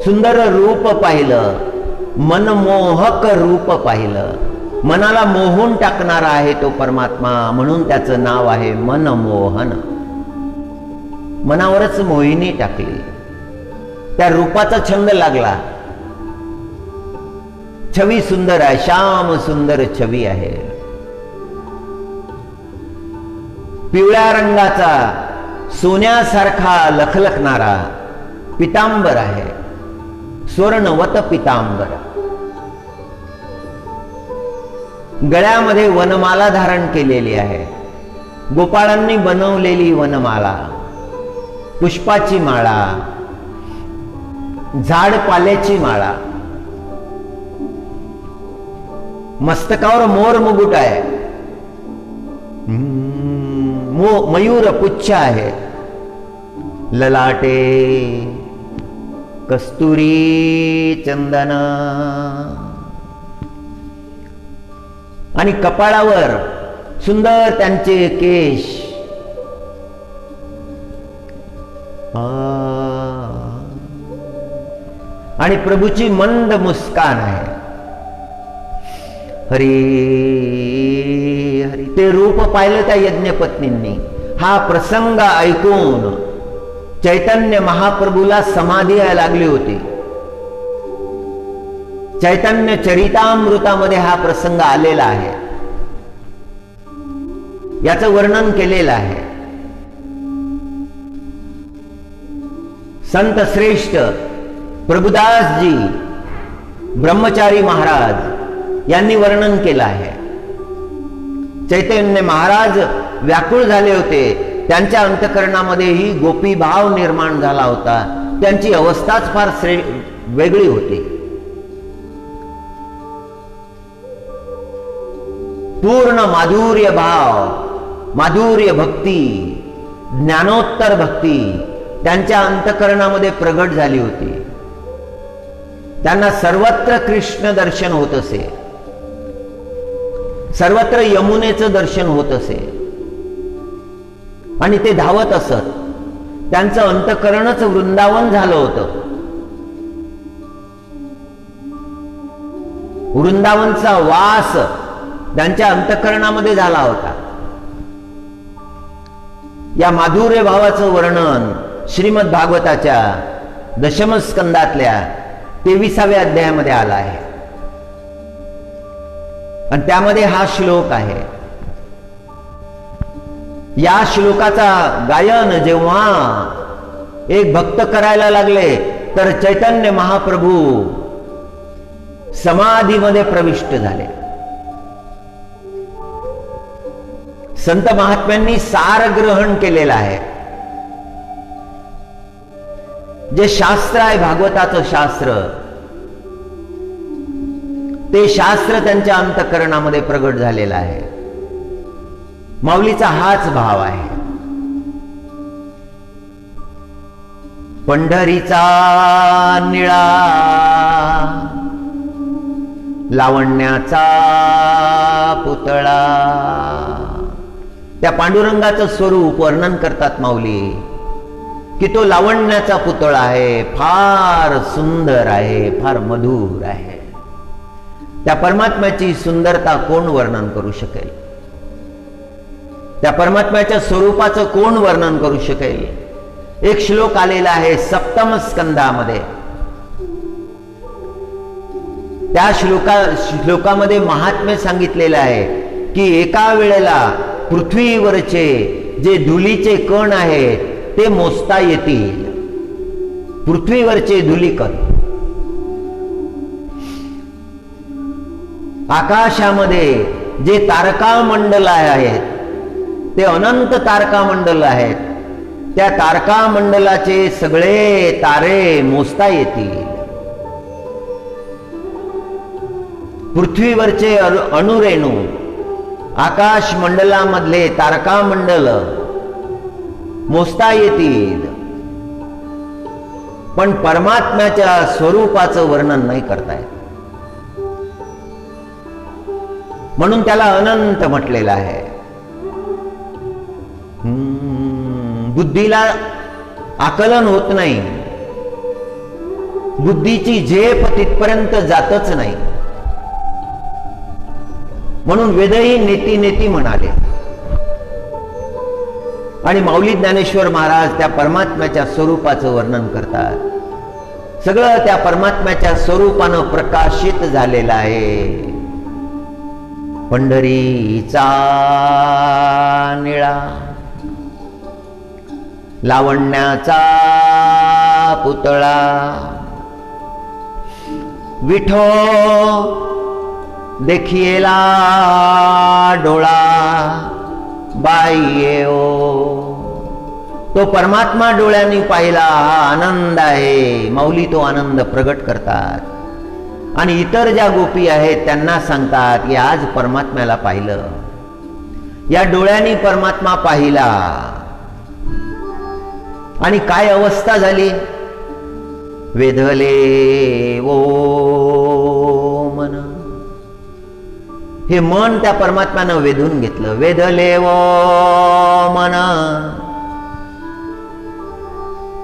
सुंदर रूप पाहिलं, मनमोहक रूप पाहिलं. मनाला मोहून टाकणारा आहे तो परमात्मा, म्हणून त्याचं नाव आहे मनमोहन. मनावरच मोहिनी टाकली. त्या रूपाचा छंद लागला. छवी सुंदर आहे, श्याम सुंदर छवी आहे. पिवळ्या रंगाचा सोन्यासारखा लखलखणारा पितांबर आहे, स्वर्णवत पितांबर. गळ्यामध्ये वनमाला धारण केलेली आहे, गोपाळांनी बनवलेली वनमाला, पुष्पाची माळा, झाडपाल्याची माळा, मस्तकावर मोर मुकुट आहे, मयूर पुच्छ आहे, ललाटे कस्तुरी चंदन आणि कपाळावर सुंदर त्यांचे केश, आणि प्रभूची मंद मुस्कान आहे. हरी हरी ते रूप पाहिलं त्या यज्ञपत्नींनी. हा प्रसंग ऐकून चैतन्य महाप्रभूला समाधी यायला लागली होती. चैतन्य चरितामृतामध्ये हा प्रसंग आलेला आहे, याचं वर्णन केलेलं आहे. संत श्रेष्ठ प्रभुदासजी ब्रह्मचारी महाराज यांनी वर्णन केलं आहे. चैतन्य महाराज व्याकुळ झाले होते, त्यांच्या अंतःकरणामध्येही गोपी भाव निर्माण झाला होता. त्यांची अवस्थाच फार वेगळी होती. पूर्ण माधुर्य भाव, माधुर्य भक्ती, ज्ञानोत्तर भक्ती त्यांच्या अंतःकरणामध्ये प्रगट झाली होती. त्यांना सर्वत्र कृष्ण दर्शन होत असे, सर्वत्र यमुनेचं दर्शन होत असे आणि ते धावत असत. त्यांचं अंतःकरणच वृंदावन झालं होतं. वृंदावनचा वास त्यांच्या अंतःकरणामध्ये झाला होता. या माधुर्य भावाचं वर्णन श्रीमद भागवताच्या दशम स्कंदातल्या 23व्या अध्यायामध्ये आला आहे आणि त्यामध्ये हा श्लोक आहे. या श्लोकाचा गायन जेव्हा एक भक्त करायला लागले तर चैतन्य महाप्रभू समाधीमध्ये प्रविष्ट झाले. संत महात्म्यांनी सार ग्रहण केलेलं आहे. जे शास्त्र आहे भागवताचं शास्त्र, ते शास्त्र त्यांच्या अंतःकरणामध्ये प्रगट झालेलं आहे. माऊलीचा हाच भाव आहे. पंढरीचा निळा लावण्याचा पुतळा, त्या पांडुरंगाचं स्वरूप वर्णन करतात माऊली की तो लावण्याचा पुतळा आहे, फार सुंदर आहे, फार मधुर आहे. त्या परमात्म्याची सुंदरता कोण वर्णन करू शकेल? त्या परमात्म्याच्या स्वरूपाचं कोण वर्णन करू शकेल? एक श्लोक आलेला आहे सप्तम स्कंदामध्ये. त्या श्लोकामध्ये महात्म्य सांगितलेलं आहे की एका वेळेला पृथ्वीवरचे जे धुलीचे कण आहेत ते मोजता येतील. पृथ्वीवरचे धुलीकण आकाशामध्ये जे तारका मंडल आहेत ते अनंत तारका मंडल आहेत. त्या तारका मंडलाचे सगळे तारे मोजता येतील. पृथ्वीवरचे अणुरेणू, आकाश मंडलामधले तारका मंडल मोजता येतील, पण परमात्म्याच्या स्वरूपाचं वर्णन नाही करता येत. म्हणून त्याला अनंत म्हटलेलं आहे. बुद्धीला आकलन होत नाही, बुद्धीची झेप तिथपर्यंत जातच नाही. म्हणून वेदही नेती नेती म्हणाले. आणि माऊली ज्ञानेश्वर महाराज त्या परमात्म्याच्या स्वरूपाचं वर्णन करतात. सगळं त्या परमात्म्याच्या स्वरूपानं प्रकाशित झालेलं आहे. पंढरीचा निळा लावण्याचा पुतळा, विठो देखिएला डोळा बाई ओ, तो परमात्मा डोळ्यांनी पाहिला, हा आनंद आहे. माऊली तो आनंद प्रगट करतात आणि इतर ज्या गोपी आहेत त्यांना सांगतात की आज परमात्म्याला पाहिलं, या डोळ्यांनी परमात्मा पाहिला. आणि काय अवस्था झाली? वेधले ओ मन, हे मन त्या परमात्म्यानं वेधून घेतलं. वेधले ओ मन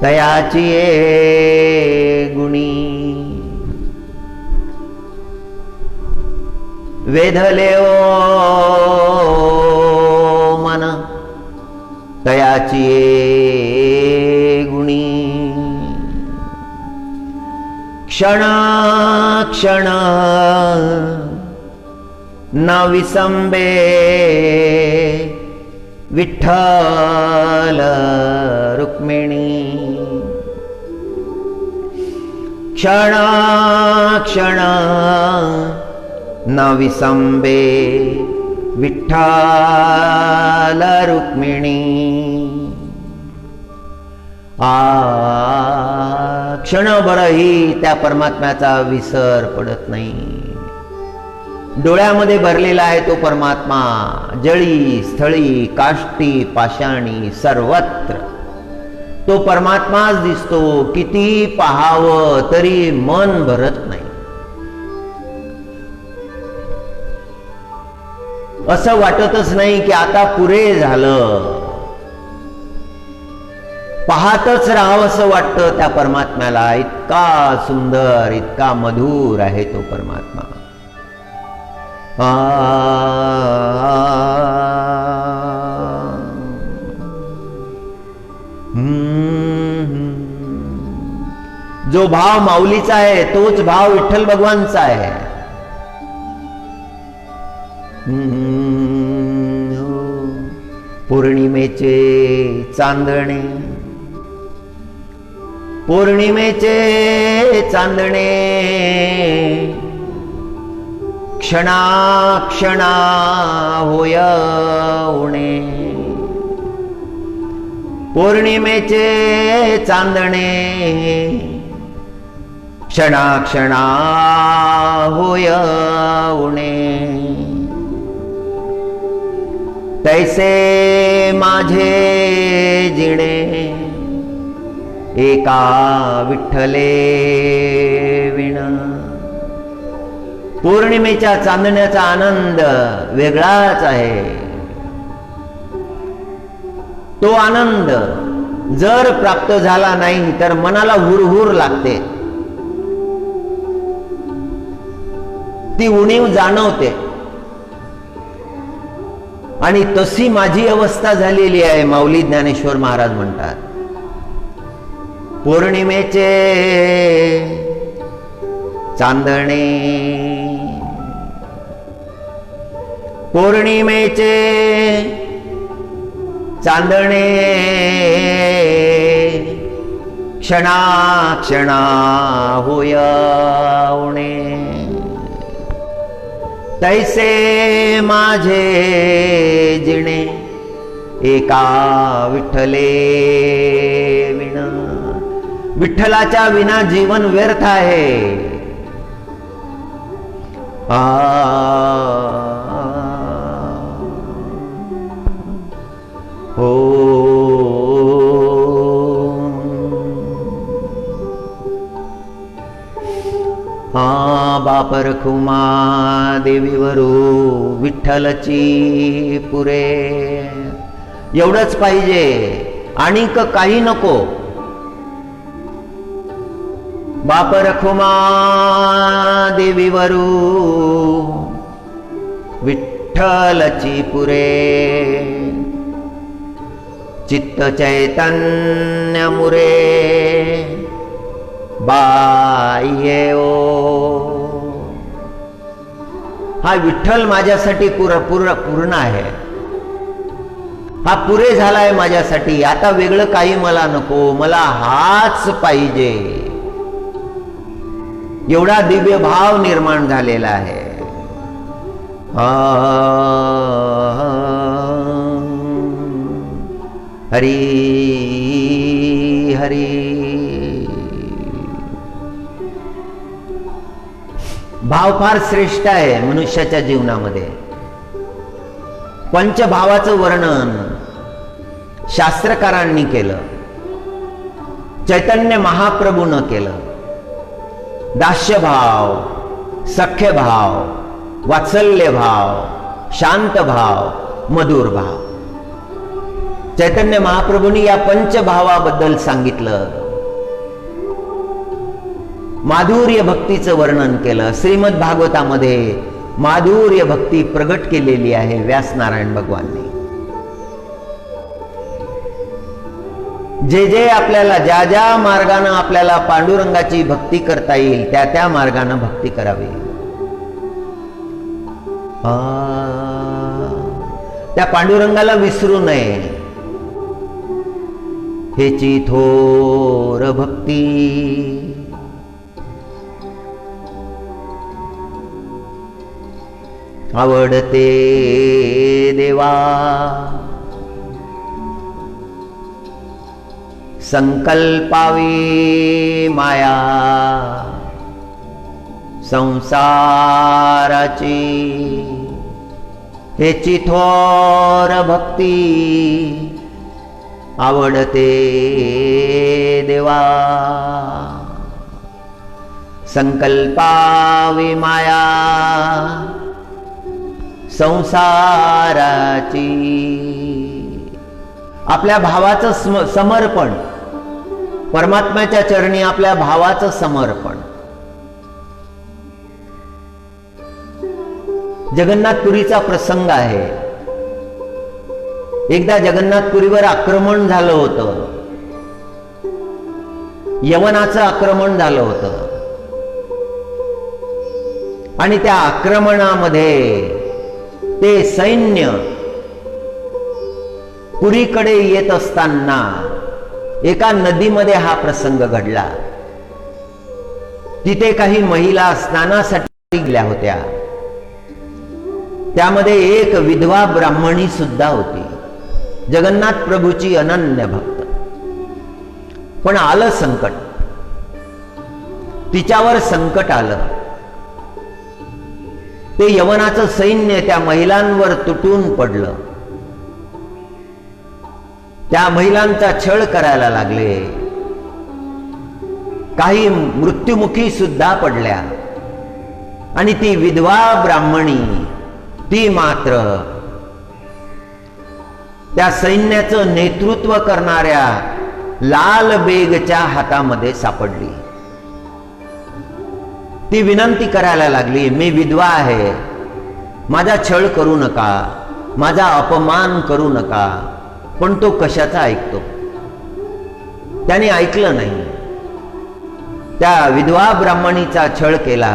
तयाची गुणी, वेधले ओ मन तयाची गुणी. क्षण क्षण न विसंबे विठ्ठल रुक्मिणी. क्षण क्षण न विसंबे विठ्ठल रुक्मिणी. क्षणभरही त्या परमात्म्याचा विसर पडत नाही. डोळ्यामध्ये भरलेला आहे तो परमात्मा, जळी स्थळी काष्टी पाषाणी सर्वत्र तो परमात्माच दिसतो. किती पाहावं तरी मन भरत नाही. असं वाटतच नाही की आता पुरे झालं. पाहतच राहावं असं वाटतं त्या परमात्म्याला. इतका सुंदर, इतका मधुर आहे तो परमात्मा. जो भाव माऊलीचा आहे तोच भाव विठ्ठल भगवानचा आहे. पौर्णिमेचे चांदणे, पौर्णिमेचे चांदणे क्षणा क्षणा होय उणे. पौर्णिमेचे चांदणे क्षणा क्षणा होय उणे. तैसे माझे जिणे एका विठ्ठले विण. पौर्णिमेच्या चांदण्याचा आनंद वेगळाच आहे. तो आनंद जर प्राप्त झाला नाही तर मनाला हुरहुर लागते, ती उणीव जाणवते. आणि तशी माझी अवस्था झालेली आहे. माऊली ज्ञानेश्वर महाराज म्हणतात, पौर्णिमेचे चांदणे, पौर्णिमेचे चांदणे क्षणा क्षणा होय उणे. तैसे माझे जिणे एका विठ्ठले विण. विठ्ठलाच्या विना जीवन व्यर्थ आहे. हो बाप रखुमा देवीवरू विठ्ठलची पुरे. एवढंच पाहिजे आणि काही नको. बाप रखुमा देवीवरू विठ्ठलची पुरे. चित्त चैतन्य मुरे बाई ओ. हा विठ्ठल माझ्यासाठी पूर्ण आहे. हा पुरे झालाय माझ्यासाठी. आता वेगळं काही मला नको, मला हाच पाहिजे. एवढा दिव्य भाव निर्माण झालेला आहे. हरी हरी. भाव फार श्रेष्ठ आहे मनुष्याच्या जीवनामध्ये. पंचभावाचं वर्णन शास्त्रकारांनी केलं, चैतन्य महाप्रभूनं केलं. दास्यभाव, सख्यभाव, वात्सल्य भाव, शांत भाव, मधुर भाव. चैतन्य महाप्रभूंनी या पंचभावाबद्दल सांगितलं. माधुर्य भक्तीचं वर्णन केलं. श्रीमद भागवतामध्ये माधुर्य भक्ती प्रगट केलेली आहे व्यास नारायण भगवानने. जे जे आपल्याला ज्या ज्या मार्गाने आपल्याला पांडुरंगाची भक्ती करता येईल त्या त्या मार्गाने भक्ती करावी. त्या पांडुरंगाला विसरू नये. हेची थोर भक्ती आवडते देवा. संकल्पावी माया संसाराची. हेची थोर भक्ती आवडते देवा. संकल्पावी माया संसाराची. आपल्या भावाचं समर्पण, परमात्म्याच्या चरणी आपल्या भावाचं समर्पण. जगन्नाथपुरीचा प्रसंग आहे. एकदा जगन्नाथपुरीवर आक्रमण झालं होतं. यवनाचं आक्रमण झालं होतं आणि त्या आक्रमणामध्ये ते सैन्य पुरीकडे येत असताना एका नदीमध्ये हा प्रसंग घडला. तिथे काही महिला स्नानासाठी गेल्या होत्या. त्यामध्ये एक विधवा ब्राह्मणी सुद्धा होती, जगन्नाथ प्रभूची अनन्य भक्त. पण आलं संकट, तिच्यावर संकट आलं. ते यवनाचं सैन्य त्या महिलांवर तुटून पडलं. त्या महिलांचा छळ करायला लागले. काही मृत्युमुखी सुद्धा पडल्या. आणि ती विधवा ब्राह्मणी ती मात्र त्या सैन्याचं नेतृत्व करणाऱ्या लाल बेगच्या हातामध्ये सापडली. ती विनंती करायला लागली, मी विधवा आहे, माझा छळ करू नका, माझा अपमान करू नका. पण तो कशाचा ऐकतो? त्याने ऐकलं नाही. त्या विधवा ब्राह्मणीचा छळ केला.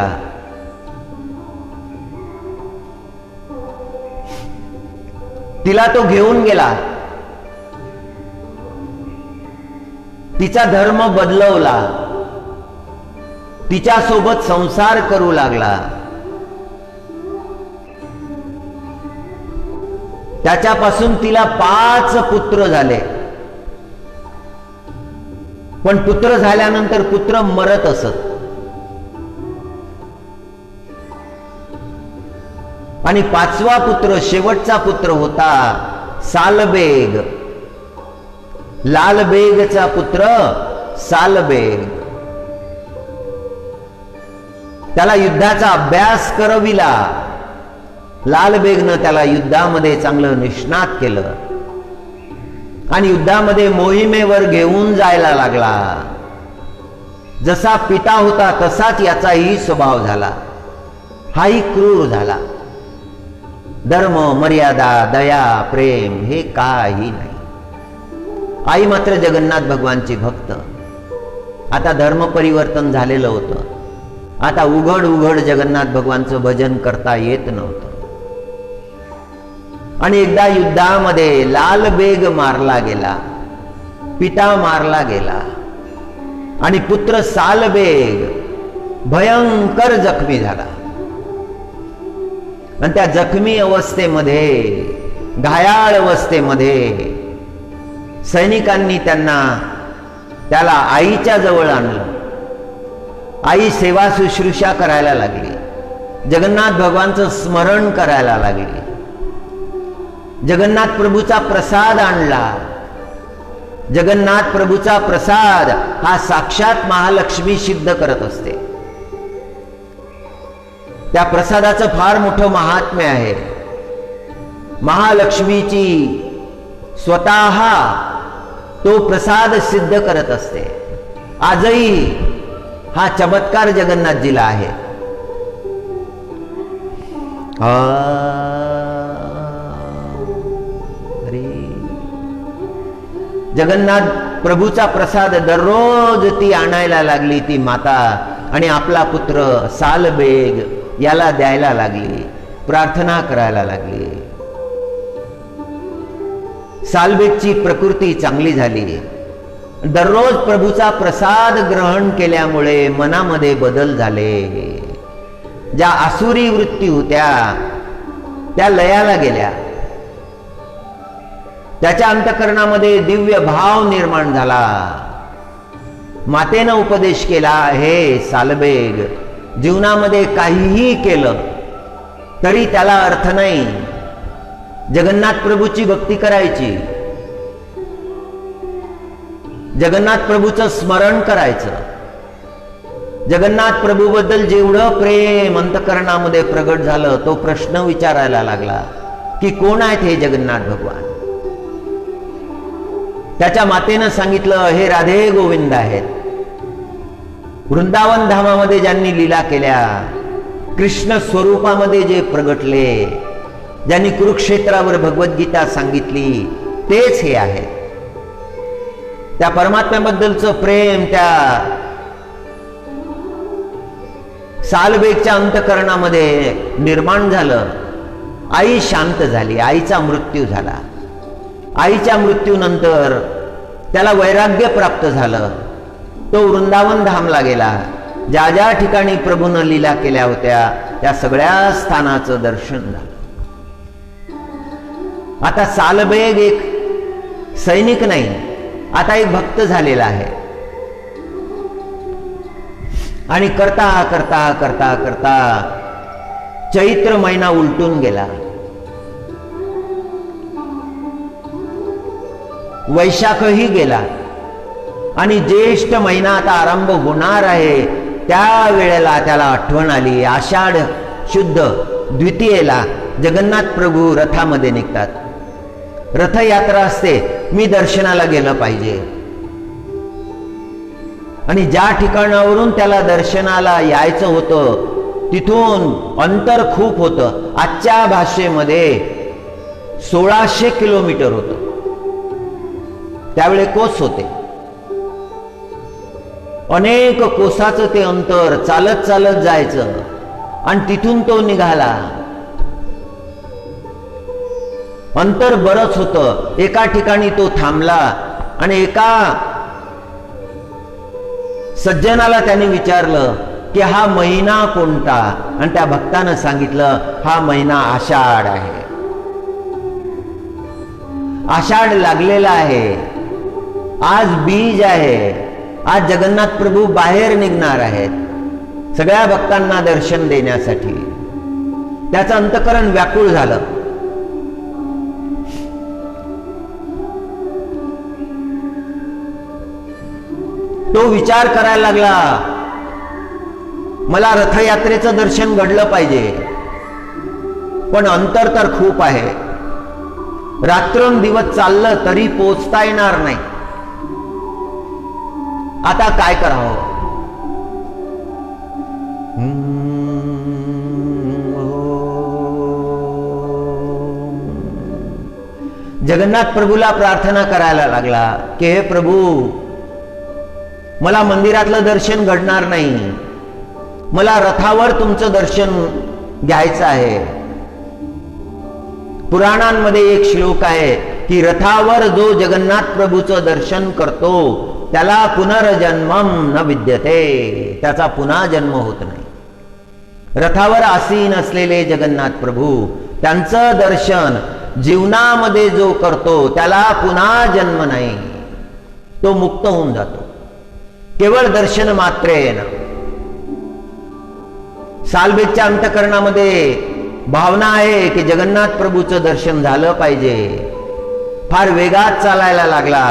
तिला तो घेऊन गेला. तिचा धर्म बदलवला. तिच्या सोबत संसार करू लागला. त्याच्यापासून तिला 5 पुत्र झाले. पण पुत्र झाल्यानंतर पुत्र मरत असत. आणि 5वा पुत्र, शेवटचा पुत्र होता सालबेग. लालबेगचा पुत्र सालबेग. त्याला युद्धाचा अभ्यास करविला. लालबेगनं त्याला युद्धामध्ये चांगलं निष्णात केलं आणि युद्धामध्ये मोहिमेवर घेऊन जायला लागला. जसा पिता होता तसाच याचाही स्वभाव झाला. हाही क्रूर झाला. धर्म, मर्यादा, दया, प्रेम हे काही नाही. आई मात्र जगन्नाथ भगवानची भक्त. आता धर्म परिवर्तन झालेलं होतं. आता उघड उघड जगन्नाथ भगवानचं भजन करता येत नव्हतं. आणि एकदा युद्धामध्ये लालबेग मारला गेला, पिता मारला गेला आणि पुत्र सालबेग भयंकर जखमी झाला. आणि त्या जखमी अवस्थेमध्ये, घायाळ अवस्थेमध्ये सैनिकांनी त्याला आईच्या जवळ आणलं. आई सेवा शुश्रूषा करायला लागली, जगन्नाथ भगवानचं स्मरण करायला लागली, जगन्नाथ प्रभूचा प्रसाद आणला. जगन्नाथ प्रभूचा प्रसाद हा साक्षात महालक्ष्मी सिद्ध करत असते. त्या प्रसादाचं फार मोठं महात्म्य आहे. महालक्ष्मीची स्वतः तो प्रसाद सिद्ध करत असते. आजही हा चमत्कार जगन्नाथजीला आहे. जगन्नाथ प्रभूचा प्रसाद दररोज ती आणायला लागली, ती माता, आणि आपला पुत्र सालबेग याला द्यायला लागली, प्रार्थना करायला लागली. सालबेगची प्रकृती चांगली झाली. दररोज प्रभूचा प्रसाद ग्रहण केल्यामुळे मनामध्ये बदल झाले. ज्या आसुरी वृत्ती होत्या त्या लयाला गेल्या. त्याच्या अंतःकरणामध्ये दिव्य भाव निर्माण झाला. मातेनं उपदेश केला, हे सालबेग, जीवनामध्ये काहीही केलं तरी त्याला अर्थ नाही. जगन्नाथ प्रभूची भक्ती करायची, जगन्नाथ प्रभूचं स्मरण करायचं. जगन्नाथ प्रभूबद्दल जेवढं प्रेम अंतःकरणामध्ये प्रगट झालं, तो प्रश्न विचारायला लागला की कोण आहेत हे जगन्नाथ भगवान. त्याच्या मातेनं सांगितलं, हे राधे गोविंद आहेत. वृंदावन धामामध्ये ज्यांनी लीला केल्या, कृष्ण स्वरूपामध्ये जे प्रगटले, ज्यांनी कुरुक्षेत्रावर भगवद्गीता सांगितली, तेच हे आहेत. त्या परमात्म्याबद्दलचं प्रेम त्या सालबेगच्या अंतःकरणामध्ये निर्माण झालं. आई शांत झाली. आईचा मृत्यू झाला. आईच्या मृत्यूनंतर त्याला वैराग्य प्राप्त झालं. तो वृंदावन धामला गेला. ज्या ज्या ठिकाणी प्रभूनं लीला केल्या होत्या त्या सगळ्या स्थानाचं दर्शन झालं. आता सालबेग एक सैनिक नाही, आता एक भक्त झालेला आहे. आणि करता करता करता करता चैत्र महिना उलटून गेला. वैशाखही गेला आणि ज्येष्ठ महिना आता आरंभ होणार आहे. त्या वेळेला त्याला आठवण आली, आषाढ शुद्ध द्वितीयेला जगन्नाथ प्रभू रथामध्ये निघतात. रथयात्रा असते, मी दर्शनाला गेलं पाहिजे. आणि ज्या ठिकाणावरून त्याला दर्शनाला यायचं होतं तिथून अंतर खूप होतं. आजच्या भाषेमध्ये 1600 किलोमीटर होतं. त्यावेळे कोस होते. अनेक कोसाचं ते अंतर चालत चालत जायचं आणि तिथून तो निघाला. अंतर बरंच होतं. एका ठिकाणी तो थांबला आणि एका सज्जनाला त्याने विचारलं की हा महिना कोणता, आणि त्या भक्तानं सांगितलं हा महिना आषाढ आहे. आषाढ लागलेला आहे. आज बीज आहे. आज जगन्नाथ प्रभू बाहेर निघणार आहेत सगळ्या भक्तांना दर्शन देण्यासाठी. त्याचं अंतःकरण व्याकुळ झालं. तो विचार करायला लागला, मला रथयात्रेचं दर्शन घडलं पाहिजे, पण अंतर तर खूप आहे. रात्रंदिवस चाललं तरी पोचता येणार नाही. आता काय करावं? जगन्नाथ प्रभूला प्रार्थना करायला लागला की हे प्रभू, मला मंदिरातलं दर्शन घडणार नाही, मला रथावर तुमचं दर्शन घ्यायचं आहे. पुराणांमध्ये एक श्लोक आहे की रथावर जो जगन्नाथ प्रभूचं दर्शन करतो त्याला पुनर्जन्मम न विद्यते, त्याचा पुन्हा जन्म होत नाही. रथावर आसीन असलेले जगन्नाथ प्रभू, त्यांचं दर्शन जीवनामध्ये जो करतो त्याला पुन्हा जन्म नाही, तो मुक्त होऊन जातो केवळ दर्शन मात्रेन. सालबेगच्या अंतकरणामध्ये भावना आहे की जगन्नाथ प्रभूचं दर्शन झालं पाहिजे. फार वेगात चालायला लागला.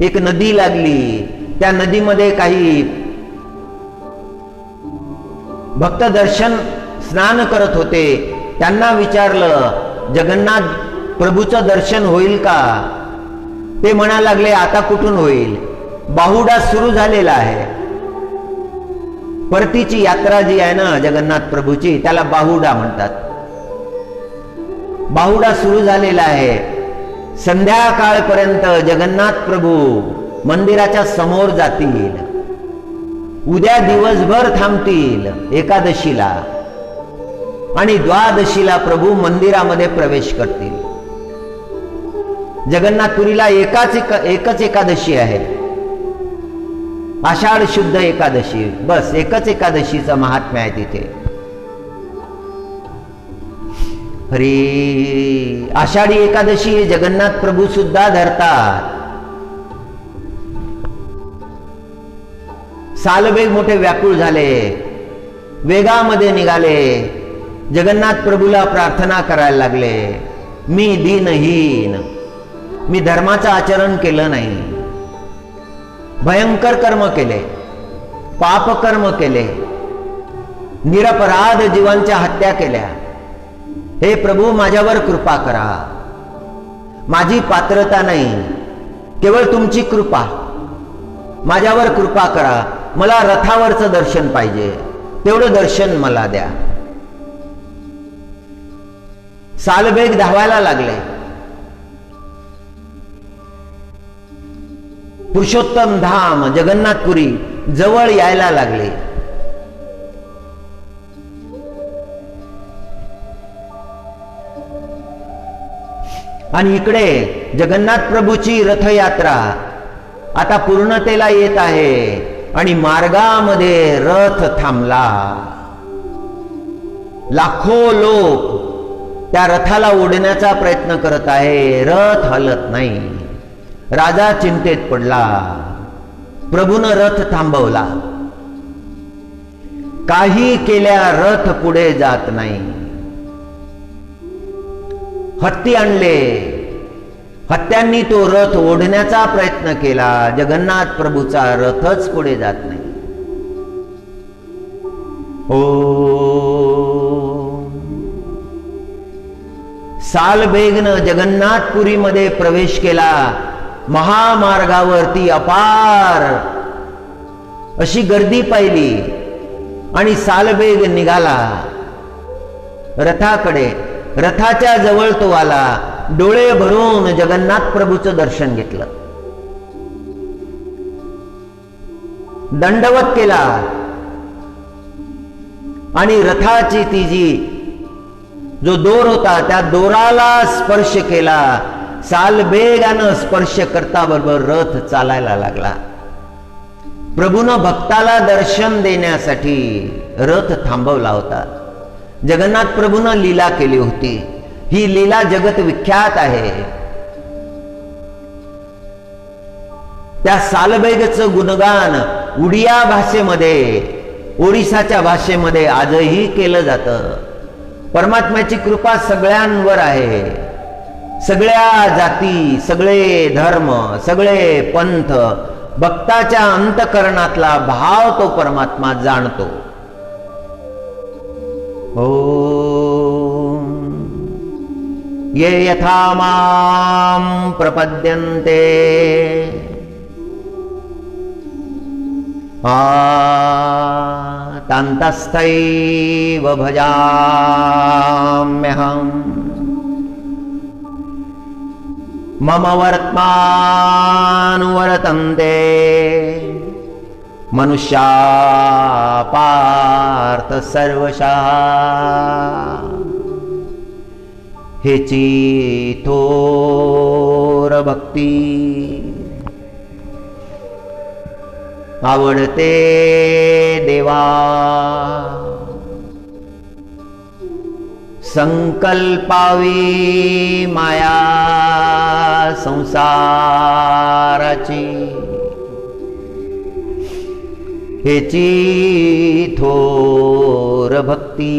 एक नदी लागली, त्या नदीमध्ये काही भक्त दर्शन स्नान करत होते. त्यांना विचारलं जगन्नाथ प्रभूचं दर्शन होईल का? ते म्हणायला लागले आता कुठून होईल, बाहुडा सुरू झालेला आहे. परतीची यात्रा जी आहे ना जगन्नाथ प्रभूची, त्याला बाहुडा म्हणतात. बाहुडा सुरू झालेला आहे. संध्याकाळपर्यंत जगन्नाथ प्रभू मंदिराच्या समोर जातील. उद्या दिवसभर थांबतील एकादशीला आणि द्वादशीला प्रभू मंदिरामध्ये प्रवेश करतील. जगन्नाथपुरीला एकच एकादशी आहे, आषाढ शुद्ध एकादशी. बस एकच एकादशीचं महात्म्य आहे तिथे. अरे आषाढी एकादशी जगन्नाथ प्रभू सुद्धा धरतात. सालबेग मोठे व्याकुळ झाले, वेगामध्ये निघाले. जगन्नाथ प्रभूला प्रार्थना करायला लागले, मी दीनहीन, मी धर्माचं आचरण केलं नाही, भयंकर कर्म केले, पाप कर्म केले, निरपराध जीवांच्या हत्या केल्या. हे प्रभू माझ्यावर कृपा करा. माझी पात्रता नाही, केवळ तुमची कृपा. माझ्यावर कृपा करा. मला रथावरचं दर्शन पाहिजे, तेवढं दर्शन मला द्या. सालबेग धावायला लागले. पुरुषोत्तम धाम जगन्नाथपुरी जवळ यायला लागले. आणि इकडे जगन्नाथ प्रभूची रथयात्रा आता पूर्णतेला येत आहे आणि मार्गामध्ये रथ थांबला. लाखो लोक त्या रथाला ओढण्याचा प्रयत्न करत आहे. रथ हलत नाही. राजा चिंतेत पडला. प्रभूनं रथ थांबवला. काही केल्या रथ पुढे जात नाही. हत्ती आणले. हत्यांनी तो रथ ओढण्याचा प्रयत्न केला. जगन्नाथ प्रभूचा रथच पुढे जात नाही. सालबेगनं जगन्नाथपुरीमध्ये प्रवेश केला. महामार्गावरती अपार अशी गर्दी पाहिली आणि सालबेग निघाला रथाकडे. रथाच्या जवळ तो आला. डोळे भरून जगन्नाथ प्रभूचं दर्शन घेतलं. दंडवत केला आणि रथाची ती जी जो दोर होता त्या दोराला स्पर्श केला. सालबेगानं स्पर्श करता बरोबर रथ चालायला लागला. प्रभूनं भक्ताला दर्शन देण्यासाठी रथ थांबवला होता. जगन्नाथ प्रभूनं लीला केली होती. ही लीला जगत विख्यात आहे. त्या सालबेगचं गुणगान उडिया भाषेमध्ये, ओडिसाच्या भाषेमध्ये आजही केलं जातं. परमात्म्याची कृपा सगळ्यांवर आहे. सगळ्या जाती, सगळे धर्म, सगळे पंथ, भक्ताच्या अंतकरणातला भाव तो परमात्मा जाणतो. ये यथा मां प्रपद्यन्ते तान्तस्थैव भजाम्यहम् मम वर्त्मानुवर्तन्ते मनुष्या पार्थ सर्वशः. हेची थोर भक्ती आवडते देवा. संकल्पावी माया संसाराची, हेची थोर भक्ती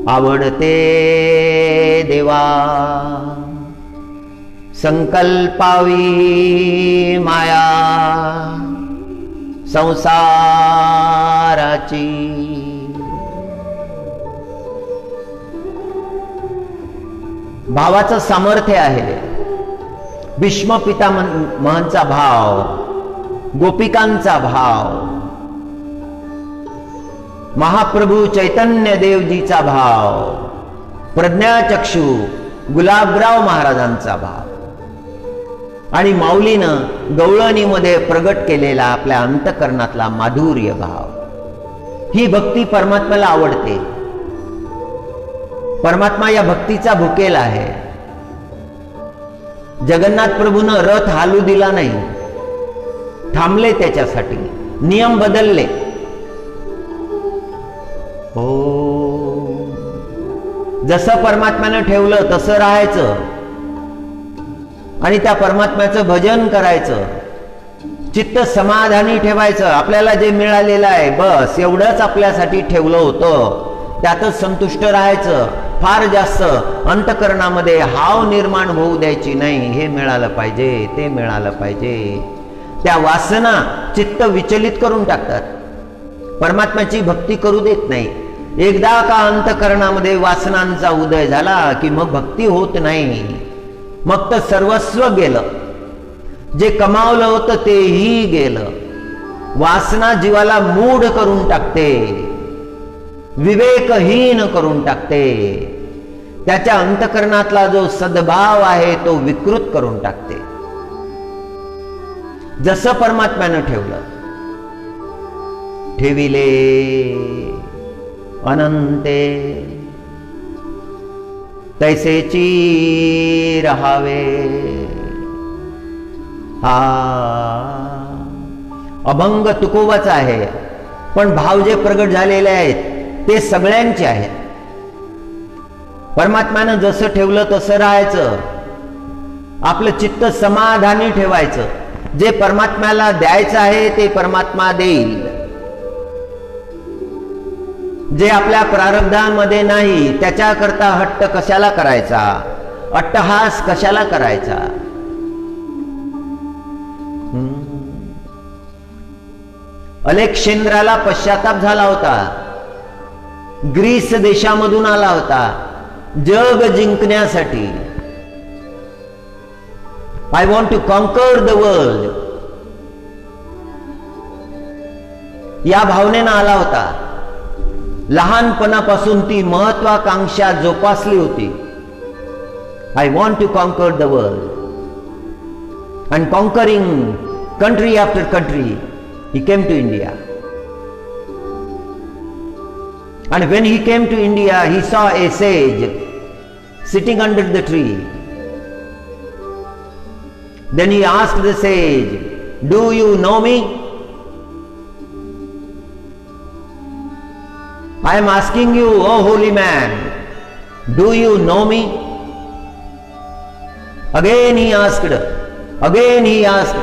आवडते देवा. संकल्पावी माया संसाराची. भावाचं सामर्थ्य आहे. भीष्म पितामहांचा भाव, गोपिकांचा भाव, महाप्रभू चैतन्य देवजीचा भाव, प्रज्ञाचक्षु गुलाबराव महाराजांचा भाव आणि माऊलीनं गवळणीमध्ये प्रगट केलेला आपल्या अंतकरणातला माधुर्य भाव. ही भक्ती परमात्म्याला आवडते. परमात्मा या भक्तीचा भुकेला आहे. जगन्नाथ प्रभूनं रथ हालू दिला नाही, थांबले त्याच्यासाठी, नियम बदलले. हो, जसं परमात्म्यानं ठेवलं तसं राहायचं आणि त्या परमात्म्याचं भजन करायचं, चित्त समाधानी ठेवायचं. आपल्याला जे मिळालेलं आहे बस एवढंच आपल्यासाठी ठेवलं होतं, त्यातच संतुष्ट राहायचं. फार जास्त अंतकरणामध्ये हाव निर्माण होऊ द्यायची नाही. हे मिळालं पाहिजे, ते मिळालं पाहिजे. त्या वासना चित्त विचलित करून टाकतात, परमात्म्याची भक्ती करू देत नाही. एकदा का अंतकरणामध्ये वासनांचा उदय झाला की मग भक्ती होत नाही. मग तर सर्वस्व गेलं, जे कमावलं होतं तेही गेलं. वासना जीवाला मूढ करून टाकते, विवेकहीन करून टाकते. त्याच्या अंतकरणातला जो सद्भाव आहे तो विकृत करून टाकते. जसं परमात्म्यानं ठेवलं, ठेविले अनंते तैसेची रहावे. हा अभंग तुकोबाचा आहे, पण भाव जे प्रगट झालेले आहेत ते सगळ्यांचे आहेत. परमात्म्यानं जसं ठेवलं तसं राहायचं, आपलं चित्त समाधानी ठेवायचं. जे परमात्म्याला द्यायचं आहे ते परमात्मा देईल. जे आपल्या प्रारब्धामध्ये नाही त्याच्याकरता हट्ट कशाला करायचा, अट्टहास कशाला करायचा. अलेक्झांद्राला पश्चाताप झाला होता, ग्रीस देशामधून आला होता जग जिंकण्यासाठी. I want to conquer the world या भावनेनं आला होता. लहानपणापासून ती महत्वाकांक्षा जोपासली होती. I want to conquer the world. And conquering country after country, he came to India. And when he came to India, he saw a sage sitting under the tree. Then he asked the sage, "Do you know me?" "I am asking you, oh holy man, do you know me?" Again he asked. Again he asked.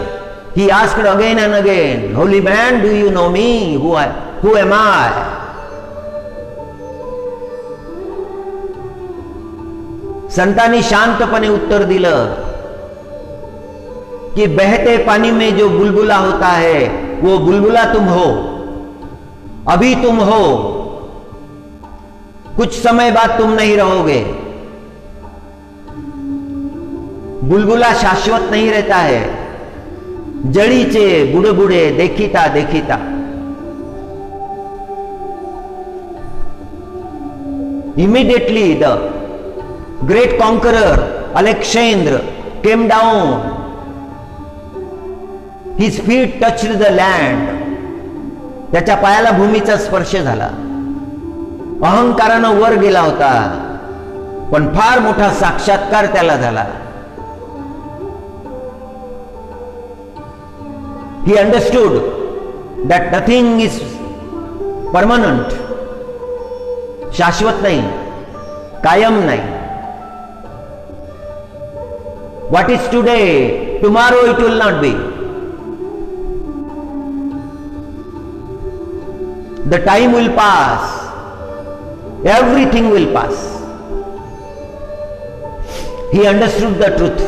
He asked again and again, "Holy man, do you know me? Who am I?" संतांनी शांतपणे उत्तर दिलं कि बहते पानी में जो बुलबुला होता है वो बुलबुला तुम हो, अभी तुम हो, कुछ समय बाद तुम नहीं रहोगे. बुलबुला शाश्वत नहीं रहता है. जड़ीचे बुड़बुड़े देखिता देखिता. Immediately the great conqueror Alexander came down. His feet touched the land. त्याच्या पायाला भूमीचा स्पर्श झाला. अहंकारानं वर गेला होता, पण फार मोठा साक्षात्कार त्याला झाला. He understood that nothing is permanent. शाश्वत नहीं, कायम नहीं। What is today, tomorrow it will not be. The time will pass, everything will pass. He understood the truth.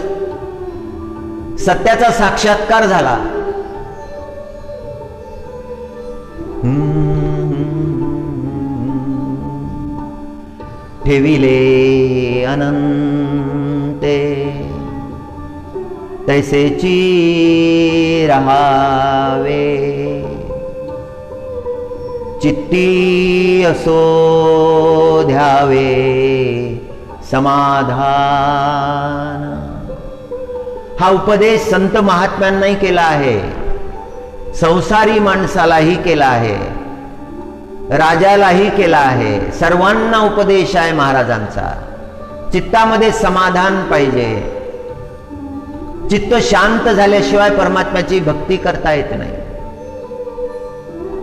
सत्याचा साक्षात्कार झाला. ठेविले अनंते तैसेची रहावे, चित्ती असो ध्यावे समाधान. हा उपदेश संत महात्म्यांनाही केला आहे, संसारी माणसालाही केला आहे, राजालाही केला आहे. सर्वांना उपदेश आहे महाराजांचा. चित्तामध्ये समाधान पाहिजे. चित्त शांत झाल्याशिवाय परमात्म्याची भक्ती करता येत नाही,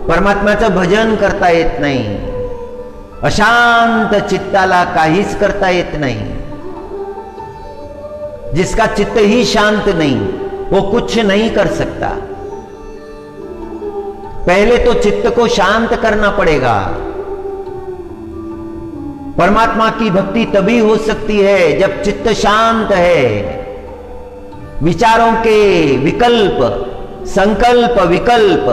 परमात्म्याचं भजन करता येत नाही. अशांत चित्ताला काहीच करता येत नहीं. जिसका चित्त ही शांत नहीं वो कुछ नहीं कर सकता. पहले तो चित्त को शांत करना पड़ेगा. परमात्मा की भक्ति तभी हो सकती है जब चित्त शांत है. विचारों के विकल्प, संकल्प विकल्प,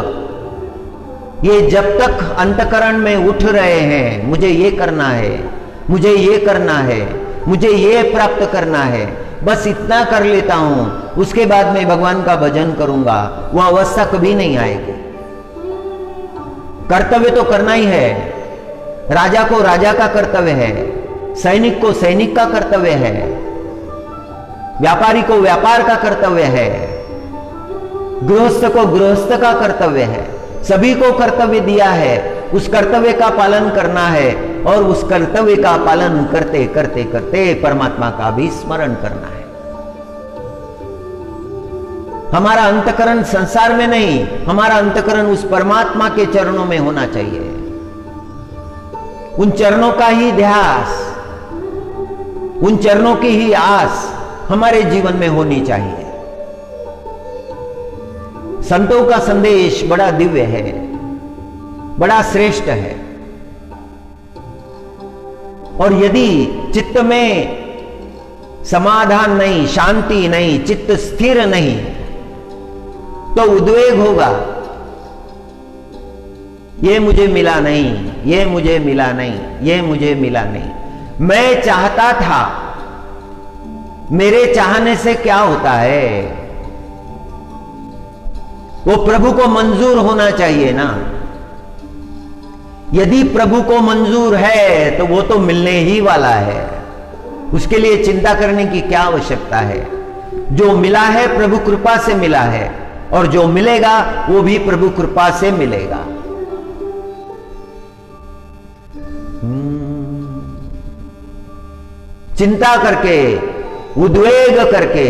ये जब तक अंतकरण में उठ रहे हैं, मुझे ये करना है, मुझे ये करना है, मुझे ये प्राप्त करना है, बस इतना कर लेता हूं, उसके बाद मैं भगवान का भजन करूंगा, वह अवस्था कभी नहीं आएगी. कर्तव्य तो करना ही है. राजा को राजा का कर्तव्य है, सैनिक को सैनिक का कर्तव्य है, व्यापारी को व्यापार का कर्तव्य है, गृहस्थ को गृहस्थ का कर्तव्य है. सभी को कर्तव्य दिया है, उस कर्तव्य का पालन करना है और उस कर्तव्य का पालन करते करते करते परमात्मा का भी स्मरण करना है. हमारा अंतकरण संसार में नहीं, हमारा अंतकरण उस परमात्मा के चरणों में होना चाहिए. उन चरणों का ही ध्यास, उन चरणों की ही आस हमारे जीवन में होनी चाहिए. संतों का संदेश बड़ा दिव्य है, बड़ा श्रेष्ठ है. और यदि चित्त में समाधान नहीं, शांति नहीं, चित्त स्थिर नहीं, तो उद्वेग होगा. ये मुझे मिला नहीं, ये मुझे मिला नहीं, ये मुझे मिला नहीं. मैं चाहता था, मेरे चाहने से क्या होता है? वो प्रभु को मंजूर होना चाहिए ना. यदि प्रभु को मंजूर है तो वो तो मिलने ही वाला है. उसके लिए चिंता करने की क्या आवश्यकता है? जो मिला है प्रभु कृपा से मिला है, और जो मिलेगा वो भी प्रभु कृपा से मिलेगा. चिंता करके, उद्वेग करके,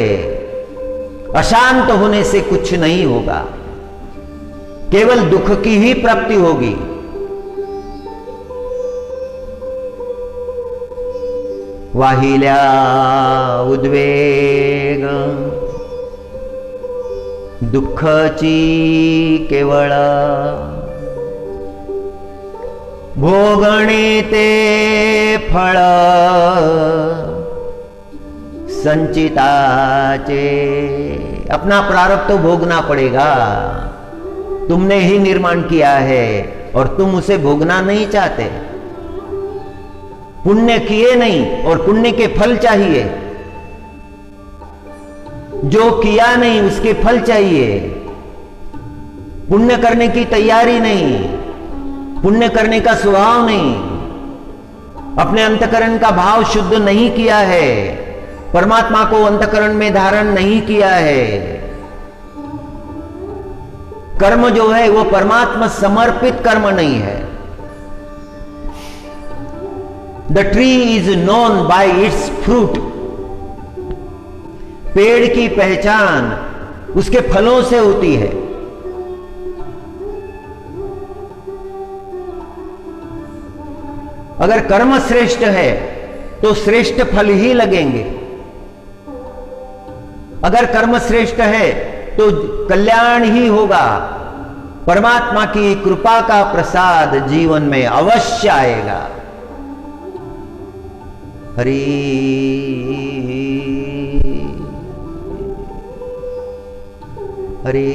अशांत होने से कुछ नहीं होगा, केवल दुख की ही प्राप्ति होगी. वाहिल्या उद्वेग दुःखची केवळ, भोगणे ते फळ संचिताचे. अपना प्रारब्ध तो भोगना पड़ेगा. तुमने ही निर्माण किया है और तुम उसे भोगना नहीं चाहते. पुण्य किए नहीं और पुण्य के फल चाहिए. जो किया नहीं उसके फल चाहिए. पुण्य करने की तैयारी नहीं, पुण्य करने का स्वभाव नहीं, अपने अंतकरण का भाव शुद्ध नहीं किया है, परमात्मा को अंतकरण में धारण नहीं किया है. कर्म जो है वो परमात्मा समर्पित कर्म नहीं है. The tree is known by it's fruit. पेड़ की पहचान उसके फलों से होती है. अगर कर्म श्रेष्ठ है तो श्रेष्ठ फल ही लगेंगे। अगर कर्म श्रेष्ठ है तो कल्याण ही होगा। परमात्मा की कृपा का प्रसाद जीवन में अवश्य आएगा। हरि हरि।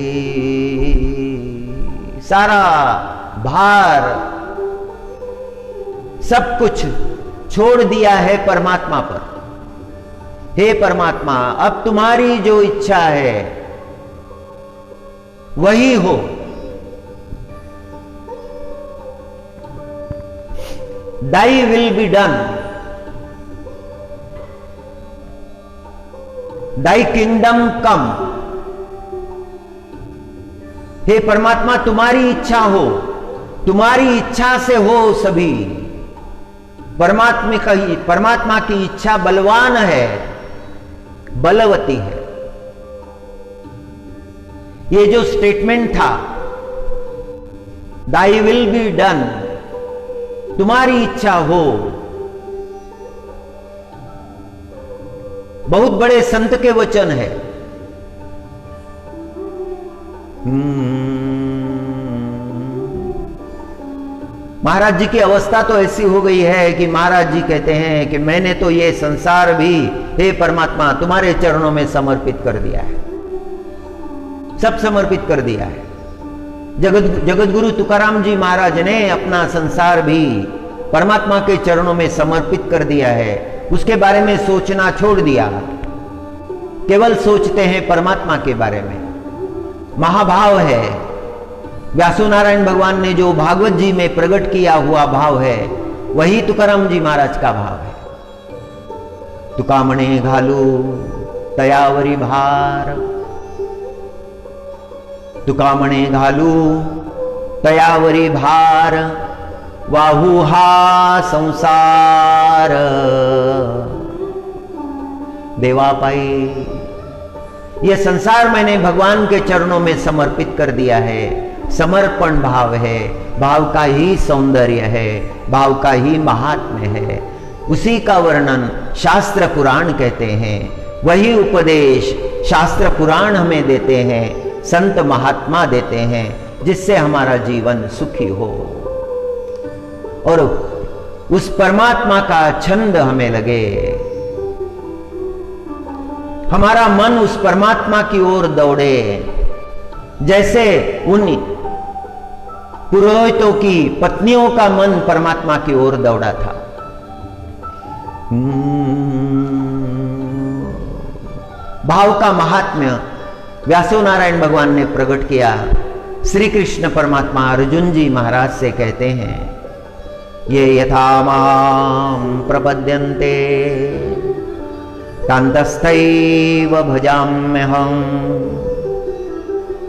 सारा भार सब कुछ छोड़ दिया है परमात्मा पर। हे परमात्मा, अब तुम्हारी जो इच्छा है वही हो। Thy will be done. Thy kingdom come. हे परमात्मा, तुम्हारी इच्छा हो, तुम्हारी इच्छा से हो सभी। परमात्मा की इच्छा बलवान है, बलवती है। ये जो स्टेटमेंट था, Thy will be done, तुम्हारी इच्छा हो, बहुत बड़े संत के वचन है। महाराज जी की अवस्था तो ऐसी हो गई है कि महाराज जी कहते हैं कि मैंने तो ये संसार भी हे परमात्मा तुम्हारे चरणों में समर्पित कर दिया है, सब समर्पित कर दिया है। जगत गुरु तुकाराम जी महाराज ने अपना संसार भी परमात्मा के चरणों में समर्पित कर दिया है। उसके बारे में सोचना छोड़ दिया, केवल सोचते हैं परमात्मा के बारे में। महाभाव है, व्यासो नारायण भगवान ने जो भागवत जी में प्रकट किया हुआ भाव है, वही तुकाराम जी महाराज का भाव है। तुकामणे घालू तयावरी भार, तुकामणे घालू तयावरी भार, वाहू हा संसार देवा पाई। ये संसार मैंने भगवान के चरणों में समर्पित कर दिया है। समर्पण भाव है, भाव का ही सौंदर्य है, भाव का ही महात्म्य है। उसी का वर्णन शास्त्र पुराण कहते हैं। वही उपदेश शास्त्र पुराण हमें देते हैं, संत महात्मा देते हैं, जिससे हमारा जीवन सुखी हो और उस परमात्मा का छंद हमें लगे। हमारा मन उस परमात्मा की ओर दौड़े, जैसे उन पुरोहितों की पत्नियों का मन परमात्मा की ओर दौड़ा था। भाव का महात्म्य व्यासो नारायण भगवान ने प्रकट किया। श्री कृष्ण परमात्मा अर्जुन जी महाराज से कहते हैं, ये यथा मां प्रपद्यन्ते तान्तस्थैव भजाम्यहम्,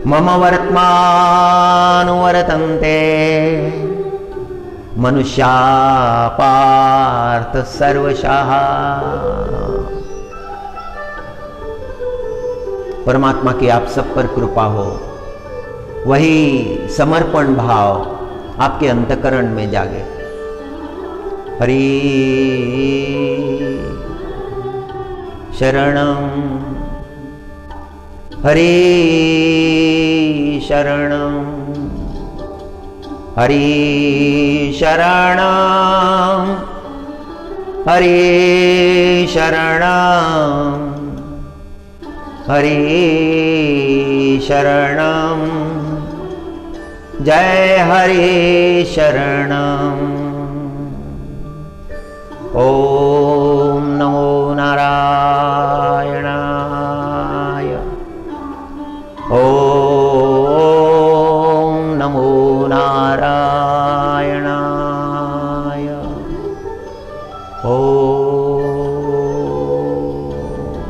मम वर्त्मानुवर्तन्ते मनुष्या पार्थ सर्वशः। परमात्मा की आप सब पर कृपा हो, वही समर्पण भाव आपके अंतकरण में जागे। हरि शरणं हरि शरणं हरि शरणं हरि शरणं हरि शरणं जय हरि शरणं। ओम नमो नारायणाय, ओम नमो नारायणाय, ओम